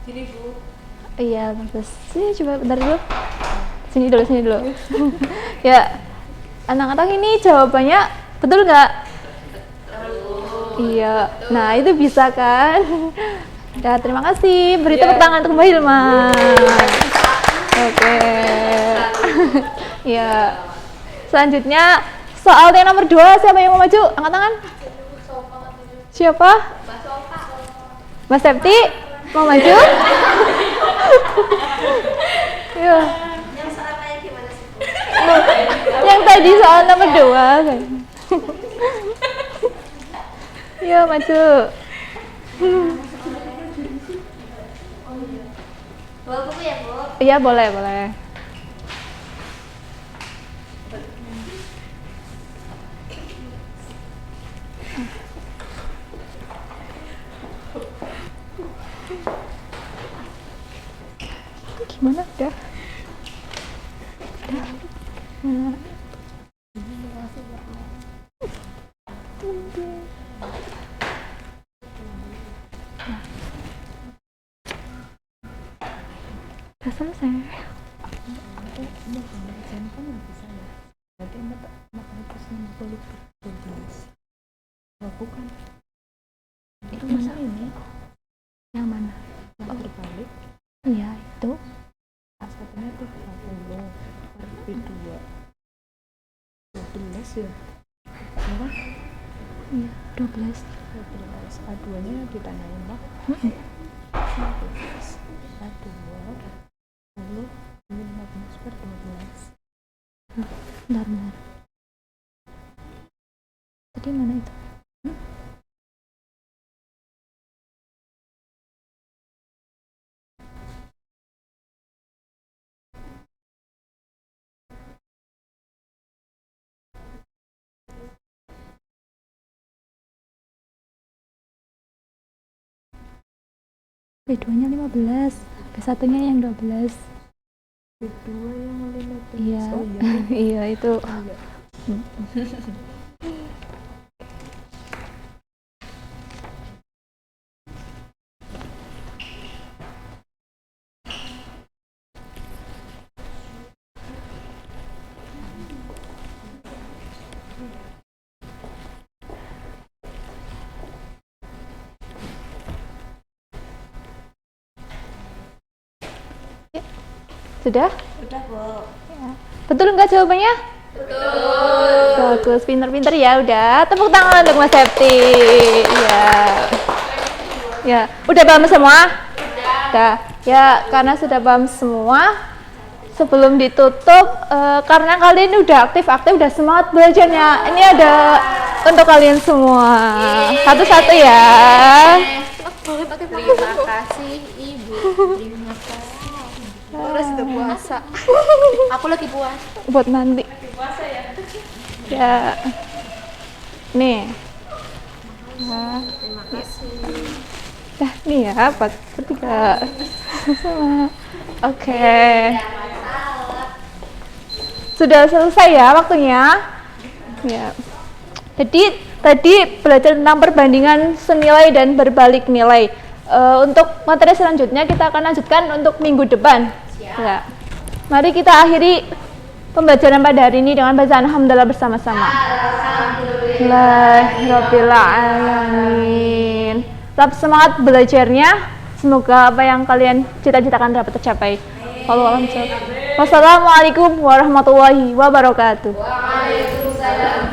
Gini Bu. Iya, bagus. Sini coba bentar dulu. Sini dulu. Ya, anak-anak ini jawabannya betul nggak? Iya. Nah, itu bisa kan? Ya, terima kasih. Beri tepuk tangan untuk Mbak Hilma. Oke. Ya. Selanjutnya soal yang nomor 2, siapa yang mau maju? Angkat tangan. Siapa? Mbak Septi mau maju? Ya. Yang soal kayak gimana sih? Yang tadi soal nomor 2 kan. Ya, maju. Bawa buku ya, Bu? Iya, boleh. Gimana udah? Udah selesai. Bukan. Itu mana ini? Yang mana? Yang berbalik. Iya, itu. Satunya 30 per 2 12 ya. Berapa? Iya, 12. A2 nya ditanyain Pak. 12 A2 10 15 per 12. Bentar. Tadi mana itu? B2-nya 15, B1-nya yang 12. B2 yang 15. Iya. Oh, iya. Iya, itu. Sudah? Udah, Bu. Ya. Betul nggak jawabannya? Betul. Bagus, pinter-pinter ya. Udah, tepuk tangan untuk Mas Septi. Ya. Ya, udah paham semua? Udah. Ya, karena sudah paham semua, sebelum ditutup, karena kalian udah aktif, udah semangat belajarnya. Ini ada untuk kalian semua. Satu-satu ya. Terima kasih Ibu. Terima kasih. Terus udah puasa. Aku lagi puasa. Buat nanti. Puasa ya. Ya. Nih. Nah. Terima kasih. Dah, nih ya, bertiga. Sama. Oke. Sudah selesai ya waktunya? Ya. Jadi tadi belajar tentang perbandingan senilai dan berbalik nilai. Untuk materi selanjutnya kita akan lanjutkan untuk minggu depan. Ya. Mari kita akhiri pembelajaran pada hari ini dengan bacaan alhamdulillah bersama-sama. Alhamdulillahirabbil alamin. Tetap semangat belajarnya. Semoga apa yang kalian cita-citakan dapat tercapai. Wassalamualaikum warahmatullahi wabarakatuh. Waalaikumsalam.